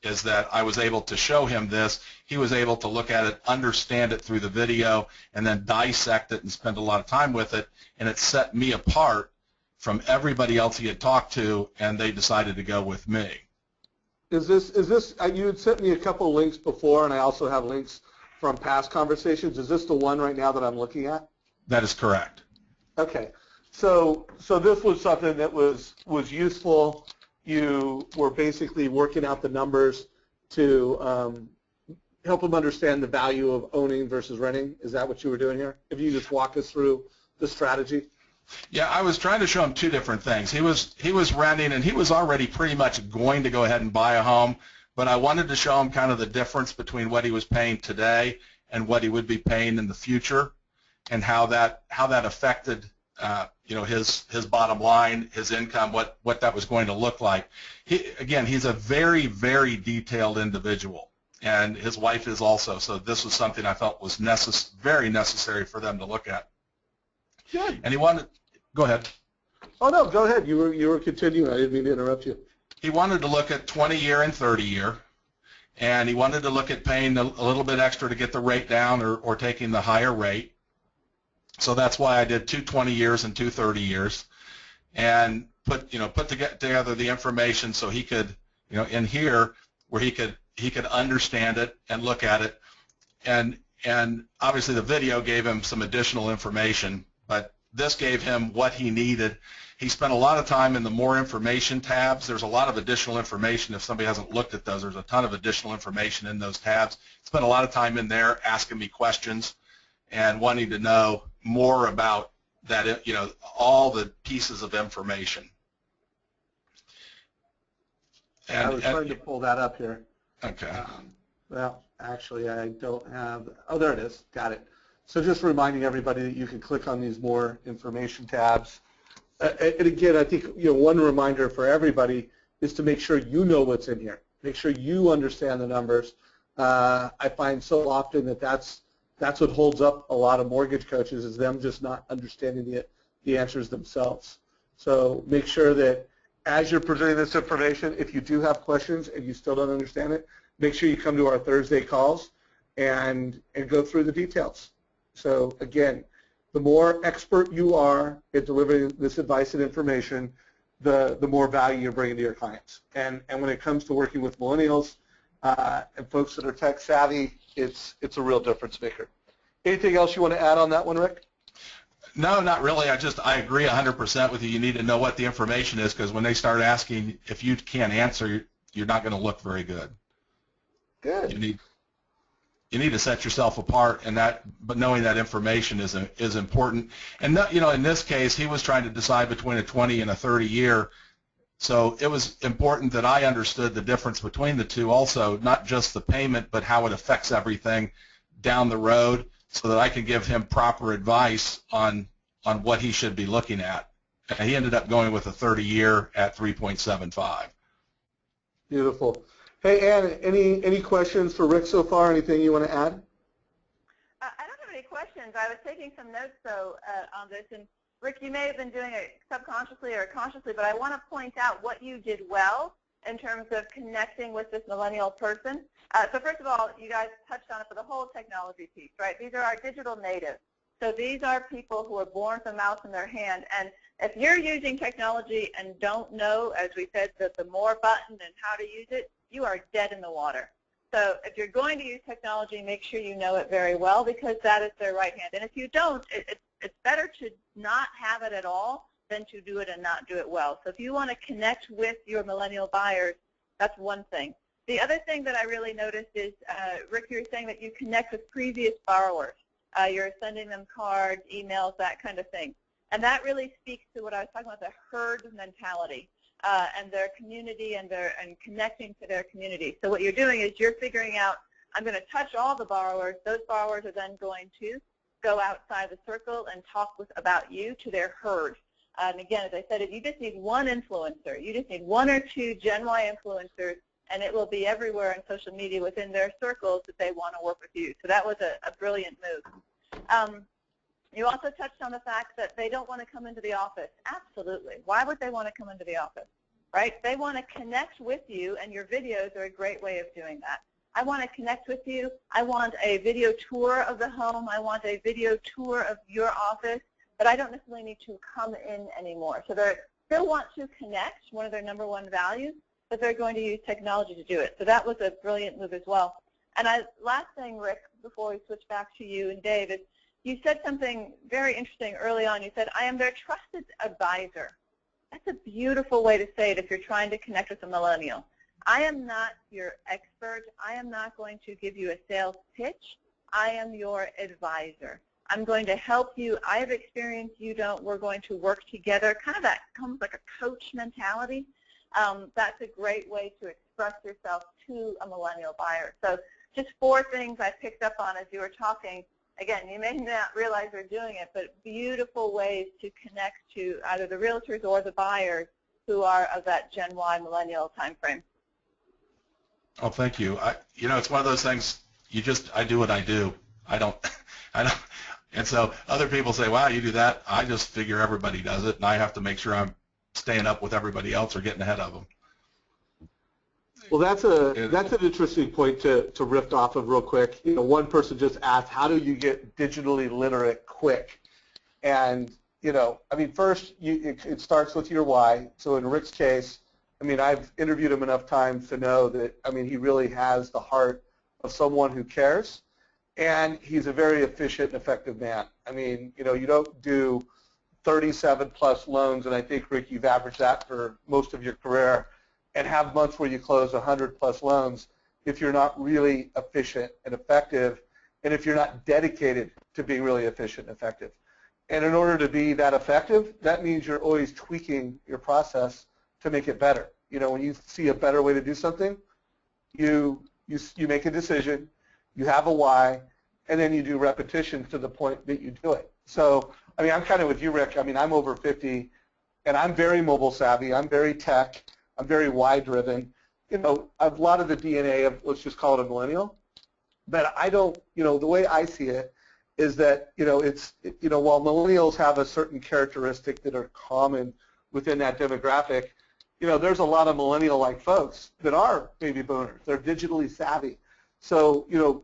is that I was able to show him this. He was able to look at it, understand it through the video, and then dissect it and spend a lot of time with it, and it set me apart from everybody else he had talked to, and they decided to go with me. Is this you had sent me a couple links before, and I also have links from past conversations. Is this the one right now that I'm looking at? That is correct. Okay. So this was something that was useful. You were basically working out the numbers to help them understand the value of owning versus renting. Is that what you were doing here? If you just walk us through the strategy. Yeah, I was trying to show him two different things. He was renting, and he was already pretty much going to go ahead and buy a home, but I wanted to show him kind of the difference between what he was paying today and what he would be paying in the future, and how that affected his bottom line, his income, what that was going to look like. He's a very, very detailed individual, and his wife is also. So this was something I felt was very necessary for them to look at. Good. And he wanted. Go ahead. Oh no, go ahead. You were continuing. I didn't mean to interrupt you. He wanted to look at 20-year and 30-year, and he wanted to look at paying a little bit extra to get the rate down, or taking the higher rate. So that's why I did 2 20 years and 2 30 years, and put together the information so he could, in here where he could understand it and look at it, and obviously the video gave him some additional information, but this gave him what he needed. He spent a lot of time in the more information tabs. There's a lot of additional information. If somebody hasn't looked at those, there's a ton of additional information in those tabs. Spent a lot of time in there asking me questions and wanting to know more about that, all the pieces of information. I was trying to pull that up here. Okay. Well, actually, I don't have. Oh, there it is. Got it. So just reminding everybody that you can click on these more information tabs. And again, I think one reminder for everybody is to make sure you know what's in here. Make sure you understand the numbers. I find so often that that's what holds up a lot of mortgage coaches, is them just not understanding the answers themselves. So make sure that as you're presenting this information, if you do have questions and you still don't understand it, make sure you come to our Thursday calls and go through the details. So again, the more expert you are at delivering this advice and information, the more value you're bringing to your clients. And when it comes to working with millennials and folks that are tech savvy, it's a real difference maker. Anything else you want to add on that one, Rick? No, not really. I agree 100% with you. You need to know what the information is, because when they start asking, if you can't answer, you're not going to look very good. Good. You need to set yourself apart, but knowing that information is important. And in this case, he was trying to decide between a 20 and a 30 year. So it was important that I understood the difference between the two also, not just the payment, but how it affects everything down the road, so that I can give him proper advice on what he should be looking at. And he ended up going with a 30-year at 3.75. Beautiful. Hey, Anne, any questions for Rick so far? Anything you want to add? I don't have any questions. I was taking some notes, though, on this. And, Rick, you may have been doing it subconsciously or consciously, but I want to point out what you did well in terms of connecting with this millennial person. So first of all, you guys touched on it for the whole technology piece, right? These are our digital natives. So these are people who are born with a mouse in their hand. And if you're using technology and don't know, as we said, the more button and how to use it, you are dead in the water. So if you're going to use technology, make sure you know it very well, because that is their right hand. And if you don't, it's better to not have it at all than to do it and not do it well. So if you want to connect with your millennial buyers, that's one thing. The other thing that I really noticed is, Rick, you were saying that you connect with previous borrowers. You're sending them cards, emails, that kind of thing. And that really speaks to what I was talking about, the herd mentality and their community and connecting to their community. So what you're doing is you're figuring out, I'm going to touch all the borrowers. Those borrowers are then going to go outside the circle and talk about you to their herd. And again, as I said, you just need one influencer. You just need one or two Gen Y influencers, and it will be everywhere on social media within their circles that they want to work with you. So that was a brilliant move. You also touched on the fact that they don't want to come into the office. Absolutely. Why would they want to come into the office, right? They want to connect with you, and your videos are a great way of doing that. I want to connect with you. I want a video tour of the home. I want a video tour of your office, but I don't necessarily need to come in anymore. So they still want to connect, one of their #1 values, but they're going to use technology to do it. So that was a brilliant move as well. And last thing, Rick, before we switch back to you and Dave, is you said something very interesting early on. You said, I am their trusted advisor. That's a beautiful way to say it if you're trying to connect with a millennial. I am not your expert. I am not going to give you a sales pitch. I am your advisor. I'm going to help you. I have experience you don't. We're going to work together. Kind of that comes like a coach mentality. That's a great way to express yourself to a millennial buyer. So just 4 things I picked up on as you were talking. Again, you may not realize they're doing it, but beautiful ways to connect to either the realtors or the buyers who are of that Gen Y millennial time frame. Oh, thank you. You know, it's one of those things. I do what I do. I don't. And so other people say, "Wow, you do that." I just figure everybody does it, and I have to make sure I'm staying up with everybody else or getting ahead of them. Well, that's an interesting point to riff off of real quick. You know, one person just asked, how do you get digitally literate quick? And, you know, I mean, first, it starts with your why. So in Rick's case, I mean, I've interviewed him enough times to know that, I mean, he really has the heart of someone who cares, and he's a very efficient and effective man. I mean, you know, you don't do 37-plus loans, and I think, Rick, you've averaged that for most of your career, and have months where you close 100-plus loans if you're not really efficient and effective, and if you're not dedicated to being really efficient and effective. And in order to be that effective, that means you're always tweaking your process to make it better. You know, when you see a better way to do something, you make a decision, you have a why, and then you do repetitions to the point that you do it. So, I mean, I'm kind of with you, Rick. I mean, I'm over 50, and I'm very mobile savvy. I'm very tech. I'm very why-driven. You know, I have a lot of the DNA of, let's just call it a millennial. But I don't, you know, the way I see it is that, you know, while millennials have a certain characteristic that are common within that demographic, you know, there's a lot of millennial-like folks that are baby boomers. They're digitally savvy. So, you know,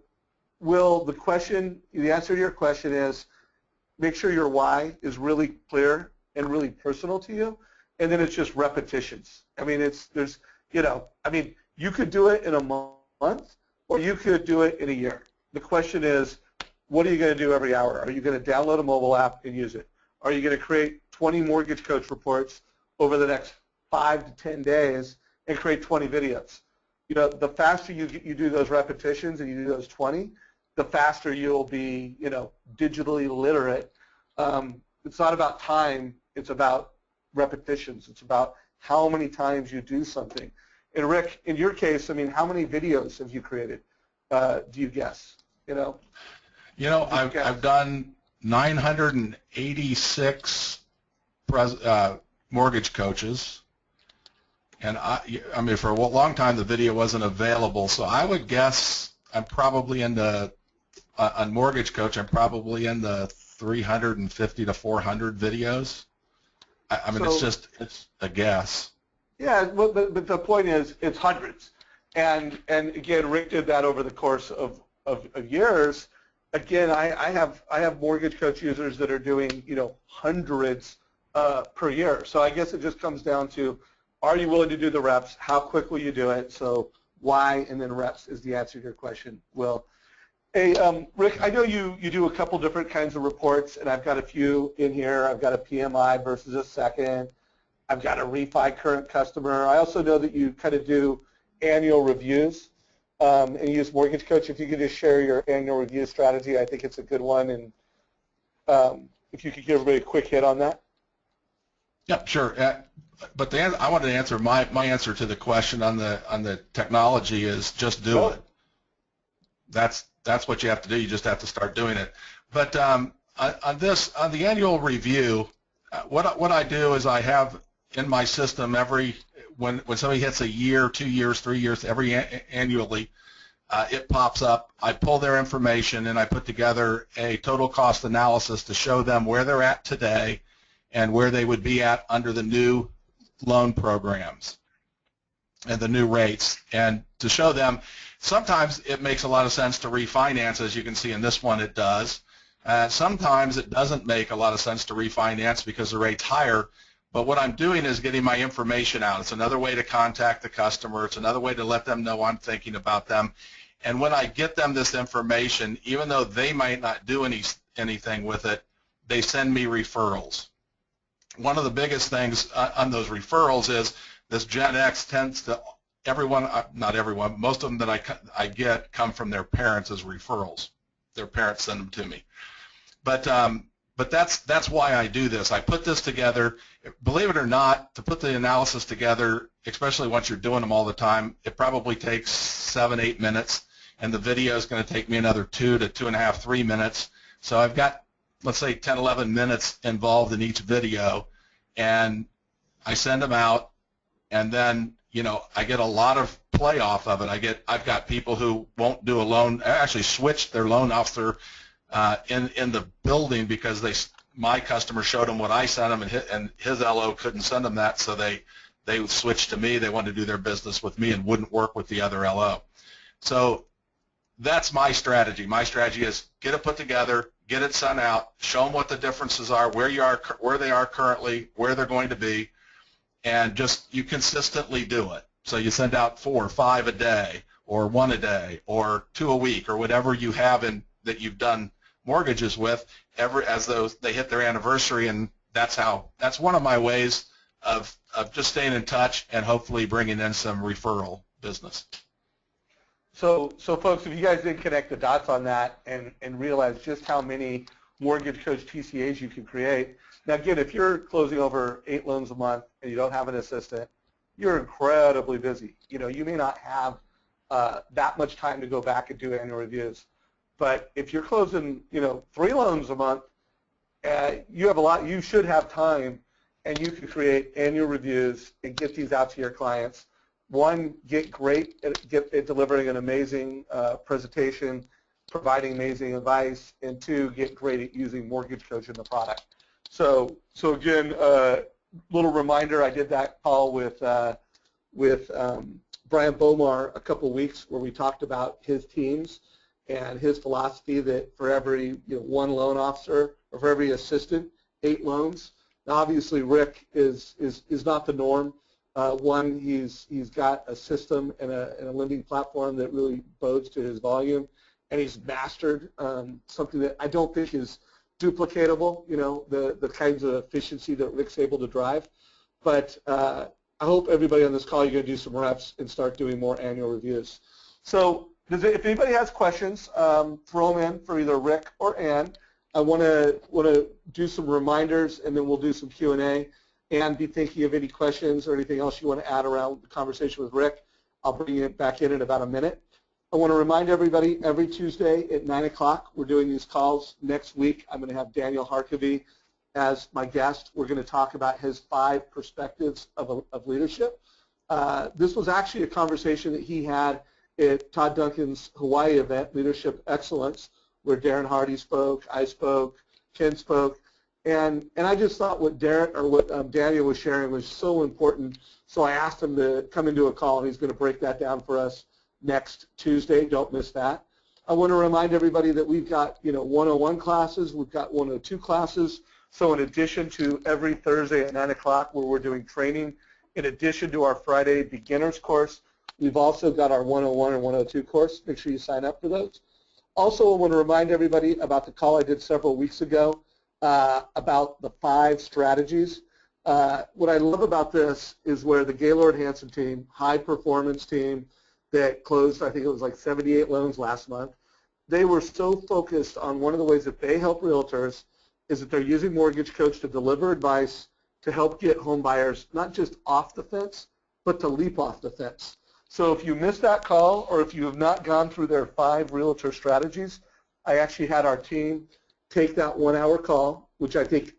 the answer to your question is make sure your why is really clear and really personal to you, and then it's just repetitions. I mean, you could do it in a month, or you could do it in a year. The question is, what are you going to do every hour? Are you going to download a mobile app and use it? Are you going to create 20 mortgage coach reports over the next 5 to 10 days and create 20 videos? You know, the faster you do those repetitions and you do those 20, the faster you'll be, you know, digitally literate. It's not about time. It's about repetitions. It's about how many times you do something. And Rick, in your case, I mean, how many videos have you created? Do you guess? You know, I've done 986 mortgage coaches, and I mean, for a long time the video wasn't available, so I would guess I'm probably in the on mortgage coach. I'm probably in the 350 to 400 videos. I mean, it's a guess. Yeah, but the point is, it's hundreds, and again, Rick did that over the course of years. Again, I have mortgage coach users that are doing, you know, hundreds per year. So I guess it just comes down to, are you willing to do the reps? How quick will you do it? So why and then reps is the answer to your question, Will. Hey, Rick, I know you do a couple different kinds of reports, and I've got a few in here. I've got a PMI versus a second. I've got a refi current customer. I also know that you kind of do annual reviews and use Mortgage Coach. If you could just share your annual review strategy, I think it's a good one. And if you could give everybody a quick hit on that. Yeah, sure. But I wanted to answer my answer to the question on the technology is just do it. That's what you have to do. You just have to start doing it. But on the annual review, what I do is I have in my system when somebody hits a year, 2 years, 3 years, annually, it pops up. I pull their information and I put together a total cost analysis to show them where they're at today and where they would be at under the new loan programs and the new rates, and to show them sometimes it makes a lot of sense to refinance. As you can see in this one, it does. Sometimes it doesn't make a lot of sense to refinance because the rate's higher, but what I'm doing is getting my information out. It's another way to contact the customer. It's another way to let them know I'm thinking about them. And when I get them this information, even though they might not do anything with it, they send me referrals. One of the biggest things on those referrals is this Gen X tends to, not everyone, most of them that I get come from their parents as referrals. Their parents send them to me. But that's why I do this. I put this together. Believe it or not, to put the analysis together, especially once you're doing them all the time, it probably takes 7-8 minutes, and the video is going to take me another 2 to 2.5, 3 minutes. So I've got, let's say, 10, 11 minutes involved in each video, and I send them out, and then I get a lot of play off of it. I've got people who won't do a loan, actually switched their loan officer in the building because my customer showed them what I sent them, and his LO couldn't send them that, so they switched to me. They wanted to do their business with me and wouldn't work with the other LO. So that's my strategy. My strategy is get it put together, get it sent out, show them what the differences are, where they are currently, where they're going to be, and just you consistently do it. So you send out 4 or 5 a day, or 1 a day, or 2 a week, or whatever you have that you've done mortgages with, as they hit their anniversary, and that's one of my ways of just staying in touch and hopefully bringing in some referral business. So folks, if you guys didn't connect the dots on that and realize just how many mortgage coach TCAs you can create. Now again, if you're closing over 8 loans a month and you don't have an assistant, you're incredibly busy. You may not have that much time to go back and do annual reviews. But if you're closing, 3 loans a month, you should have time, and you can create annual reviews and get these out to your clients. 1, get great at delivering an amazing presentation, providing amazing advice, and 2, get great at using Mortgage Coach in the product. So again, little reminder, I did that call with Brian Bomar a couple weeks where we talked about his teams and his philosophy that for every 1 loan officer or for every assistant, 8 loans. Now obviously Rick is not the norm. One, he's got a system and a lending platform that really bodes to his volume, and he's mastered something that I don't think is duplicatable, the kinds of efficiency that Rick's able to drive. But I hope everybody on this call, you're going to do some reps and start doing more annual reviews. So if anybody has questions, throw them in for either Rick or Anne. I want to do some reminders, and then we'll do some Q&A. Anne, be thinking of any questions or anything else you want to add around the conversation with Rick. I'll bring it back in about a minute. I want to remind everybody, every Tuesday at 9 o'clock, we're doing these calls. Next week, I'm going to have Daniel Harkavy as my guest. We're going to talk about his 5 perspectives of leadership. This was actually a conversation that he had at Todd Duncan's Hawaii event, Leadership Excellence, where Darren Hardy spoke, I spoke, Ken spoke. And I just thought what Daniel was sharing was so important, so I asked him to come into a call, and he's going to break that down for us next Tuesday. Don't miss that. I want to remind everybody that we've got 101 classes, we've got 102 classes. So in addition to every Thursday at 9 o'clock where we're doing training, in addition to our Friday beginners course, we've also got our 101 and 102 course. Make sure you sign up for those. Also, I want to remind everybody about the call I did several weeks ago about the 5 strategies. What I love about this is where the Gaylord Hanson team, high performance team that closed, I think it was like 78 loans last month, they were so focused on one of the ways that they help realtors is that they're using Mortgage Coach to deliver advice to help get home buyers not just off the fence, but to leap off the fence. So if you missed that call, or if you have not gone through their 5 realtor strategies, I actually had our team take that 1-hour call, which I think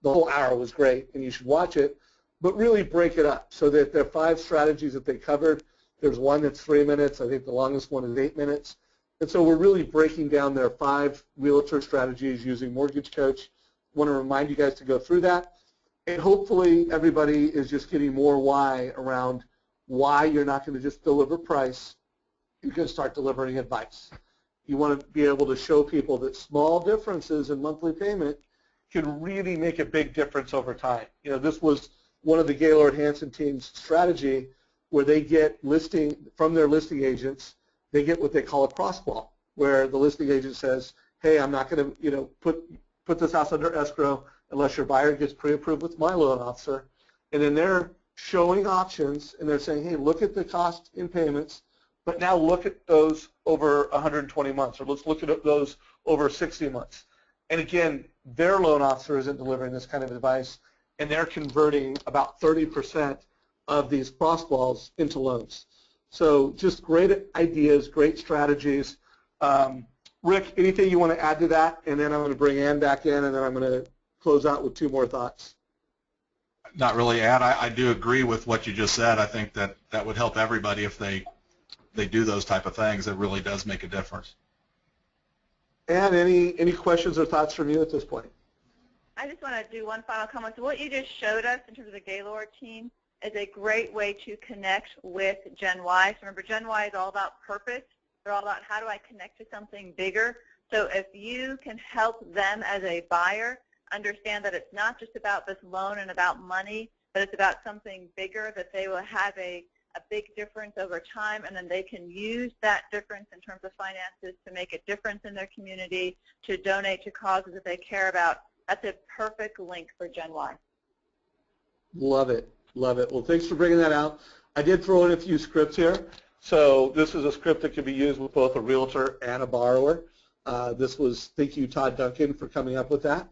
the whole hour was great, and you should watch it, but really break it up so that there are 5 strategies that they covered. There's one that's 3 minutes. I think the longest one is 8 minutes. And so we're really breaking down their 5 realtor strategies using Mortgage Coach. I want to remind you guys to go through that. And hopefully everybody is just getting more why around why you're not going to just deliver price. You're going to start delivering advice. You want to be able to show people that small differences in monthly payment can really make a big difference over time. You know, this was one of the Gaylord Hanson team's strategy where they get listing from their listing agents. They get what they call a crosswalk, where the listing agent says, hey, I'm not going to, put this house under escrow unless your buyer gets pre-approved with my loan officer. And then they're showing options, and they're saying, hey, look at the cost in payments, but now look at those over 120 months, or let's look at those over 60 months. And again, their loan officer isn't delivering this kind of advice, and they're converting about 30% of these crosswalks into loans. So just great ideas, great strategies. Rick, anything you want to add to that? And then I'm going to bring Anne back in, and then I'm going to close out with 2 more thoughts. Not really, Anne. I do agree with what you just said. I think that would help everybody if they do those type of things. It really does make a difference. Anne, any questions or thoughts from you at this point? I just want to do one final comment. So what you just showed us in terms of the Gaylord team is a great way to connect with Gen Y. So remember, Gen Y is all about purpose. They're all about how do I connect to something bigger. So if you can help them as a buyer understand that it's not just about this loan and about money, but it's about something bigger, that they will have a big difference over time, and then they can use that difference in terms of finances to make a difference in their community, to donate to causes that they care about. That's a perfect link for Gen Y. Love it. Love it. Well, thanks for bringing that out. I did throw in a few scripts here. So this is a script that can be used with both a realtor and a borrower. This was, thank you, Todd Duncan, for coming up with that.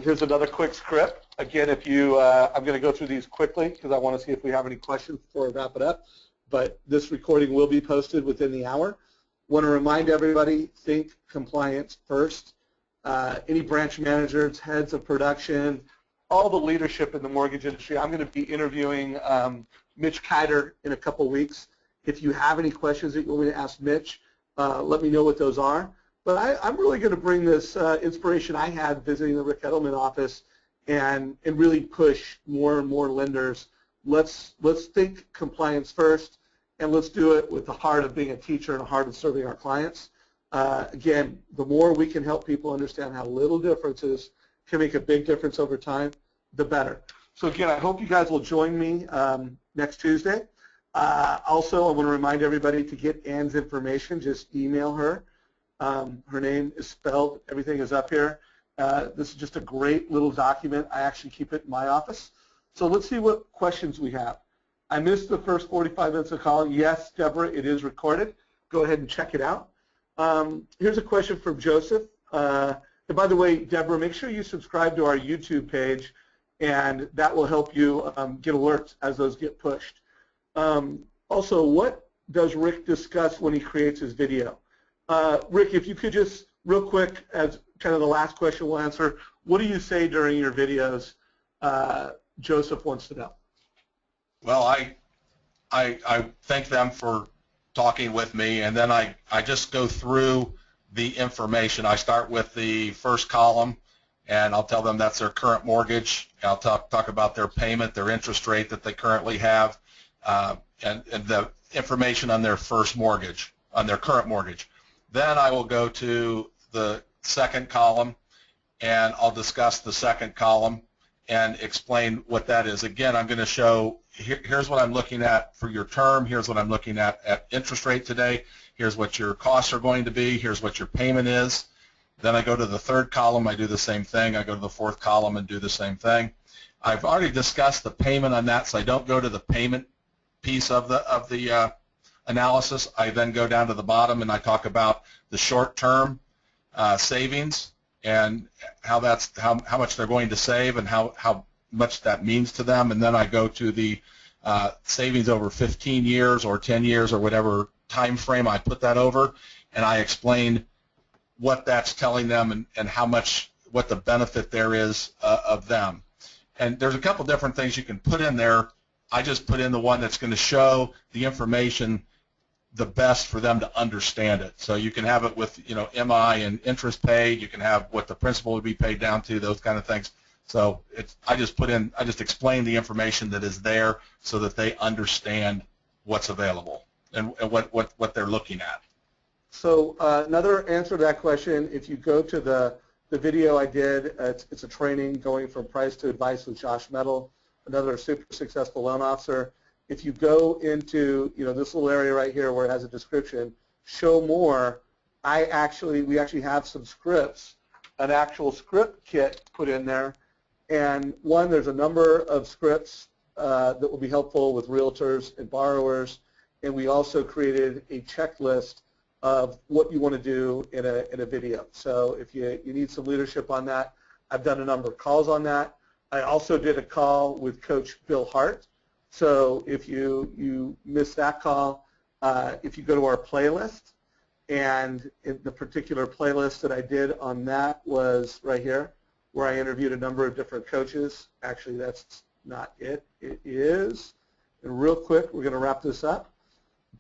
Here's another quick script. Again, if you, I'm going to go through these quickly because I want to see if we have any questions before I wrap it up. But this recording will be posted within the hour. Want to remind everybody, think compliance first. Any branch managers, heads of production, all the leadership in the mortgage industry. I'm going to be interviewing Mitch Kiter in a couple weeks. If you have any questions that you want me to ask Mitch, let me know what those are. But I'm really going to bring this inspiration I had visiting the Rick Edelman office and really push more and more lenders. Let's think compliance first, and let's do it with the heart of being a teacher and the heart of serving our clients. Again, the more we can help people understand how little differences can make a big difference over time, the better. So again, I hope you guys will join me next Tuesday. Also, I want to remind everybody to get Anne's information. Just email her. Her name is spelled. Everything is up here. This is just a great little document. I actually keep it in my office. So let's see what questions we have. I missed the first 45 minutes of call. Yes, Deborah, it is recorded. Go ahead and check it out. Here's a question from Joseph. And by the way, Deborah, make sure you subscribe to our YouTube page, and that will help you get alerts as those get pushed. Also, what does Rick discuss when he creates his video? Rick, if you could just real quick, as kind of the last question we'll answer, what do you say during your videos? Joseph wants to know. Well, I thank them for talking with me, and then I just go through the information. I start with the first column, and I'll tell them that's their current mortgage. I'll talk about their payment, their interest rate that they currently have, and the information on their first mortgage, on their current mortgage. Then I will go to the second column, and I'll discuss the second column and explain what that is. Again, I'm going to show, here's what I'm looking at for your term, here's what I'm looking at interest rate today, here's what your costs are going to be, here's what your payment is. Then I go to the third column, I do the same thing. I go to the fourth column and do the same thing. I've already discussed the payment on that, so I don't go to the payment piece of the analysis. I then go down to the bottom and I talk about the short-term savings and how much they're going to save and how much that means to them. And then I go to the savings over 15 years or 10 years or whatever time frame I put that over, and I explain what that's telling them and how much what the benefit there is of them. And there's a couple different things you can put in there. I just put in the one that's going to show the information the best for them to understand it. So you can have it with, MI and interest paid. You can have what the principal would be paid down to, those kind of things. So I just explain the information that is there so that they understand what's available and what they're looking at. So another answer to that question, if you go to the video I did, it's a training going from price to advice with Josh Metal, another super successful loan officer. If you go into this little area right here where it has a description, show more, we actually have some scripts, an actual script kit put in there. And one, there's a number of scripts that will be helpful with realtors and borrowers. And we also created a checklist of what you want to do in a video. So if you need some leadership on that, I've done a number of calls on that. I also did a call with Coach Bill Hart. So if you missed that call, if you go to our playlist, and the particular playlist that I did on that was right here, where I interviewed a number of different coaches. Actually, that's not it. It is. And real quick, we're going to wrap this up.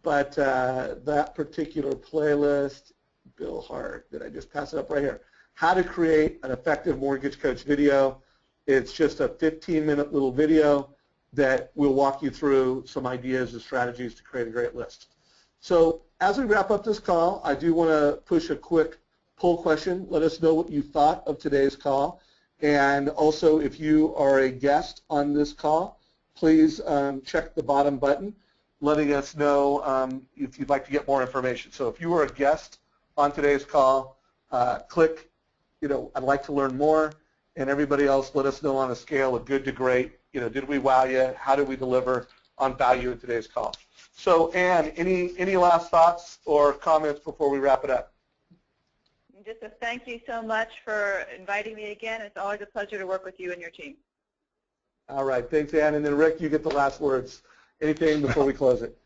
But that particular playlist, Bill Hart, did I just pass it up right here? How to create an effective mortgage coach video. It's just a 15-minute little video that will walk you through some ideas and strategies to create a great list. So as we wrap up this call, I do want to push a quick poll question. Let us know what you thought of today's call. And also, if you are a guest on this call, please check the bottom button, letting us know if you'd like to get more information. So if you were a guest on today's call, click, I'd like to learn more. And everybody else, let us know on a scale of good to great. Did we wow you? How did we deliver on value in today's call? So, Anne, any last thoughts or comments before we wrap it up? Just a thank you so much for inviting me again. It's always a pleasure to work with you and your team. All right. Thanks, Anne. And then, Rick, you get the last words. Anything before we close it?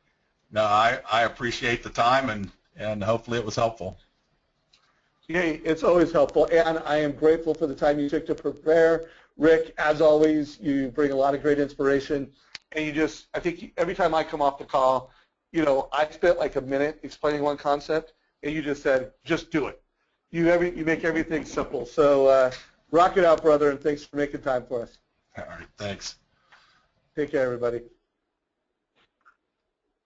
No, I appreciate the time, and hopefully it was helpful. Hey, it's always helpful, and I am grateful for the time you took to prepare. Rick, as always, you bring a lot of great inspiration, and I think every time I come off the call, I spent like a minute explaining one concept, and you just said, just do it. You make everything simple. So rock it out, brother, and thanks for making time for us. All right, thanks. Take care, everybody.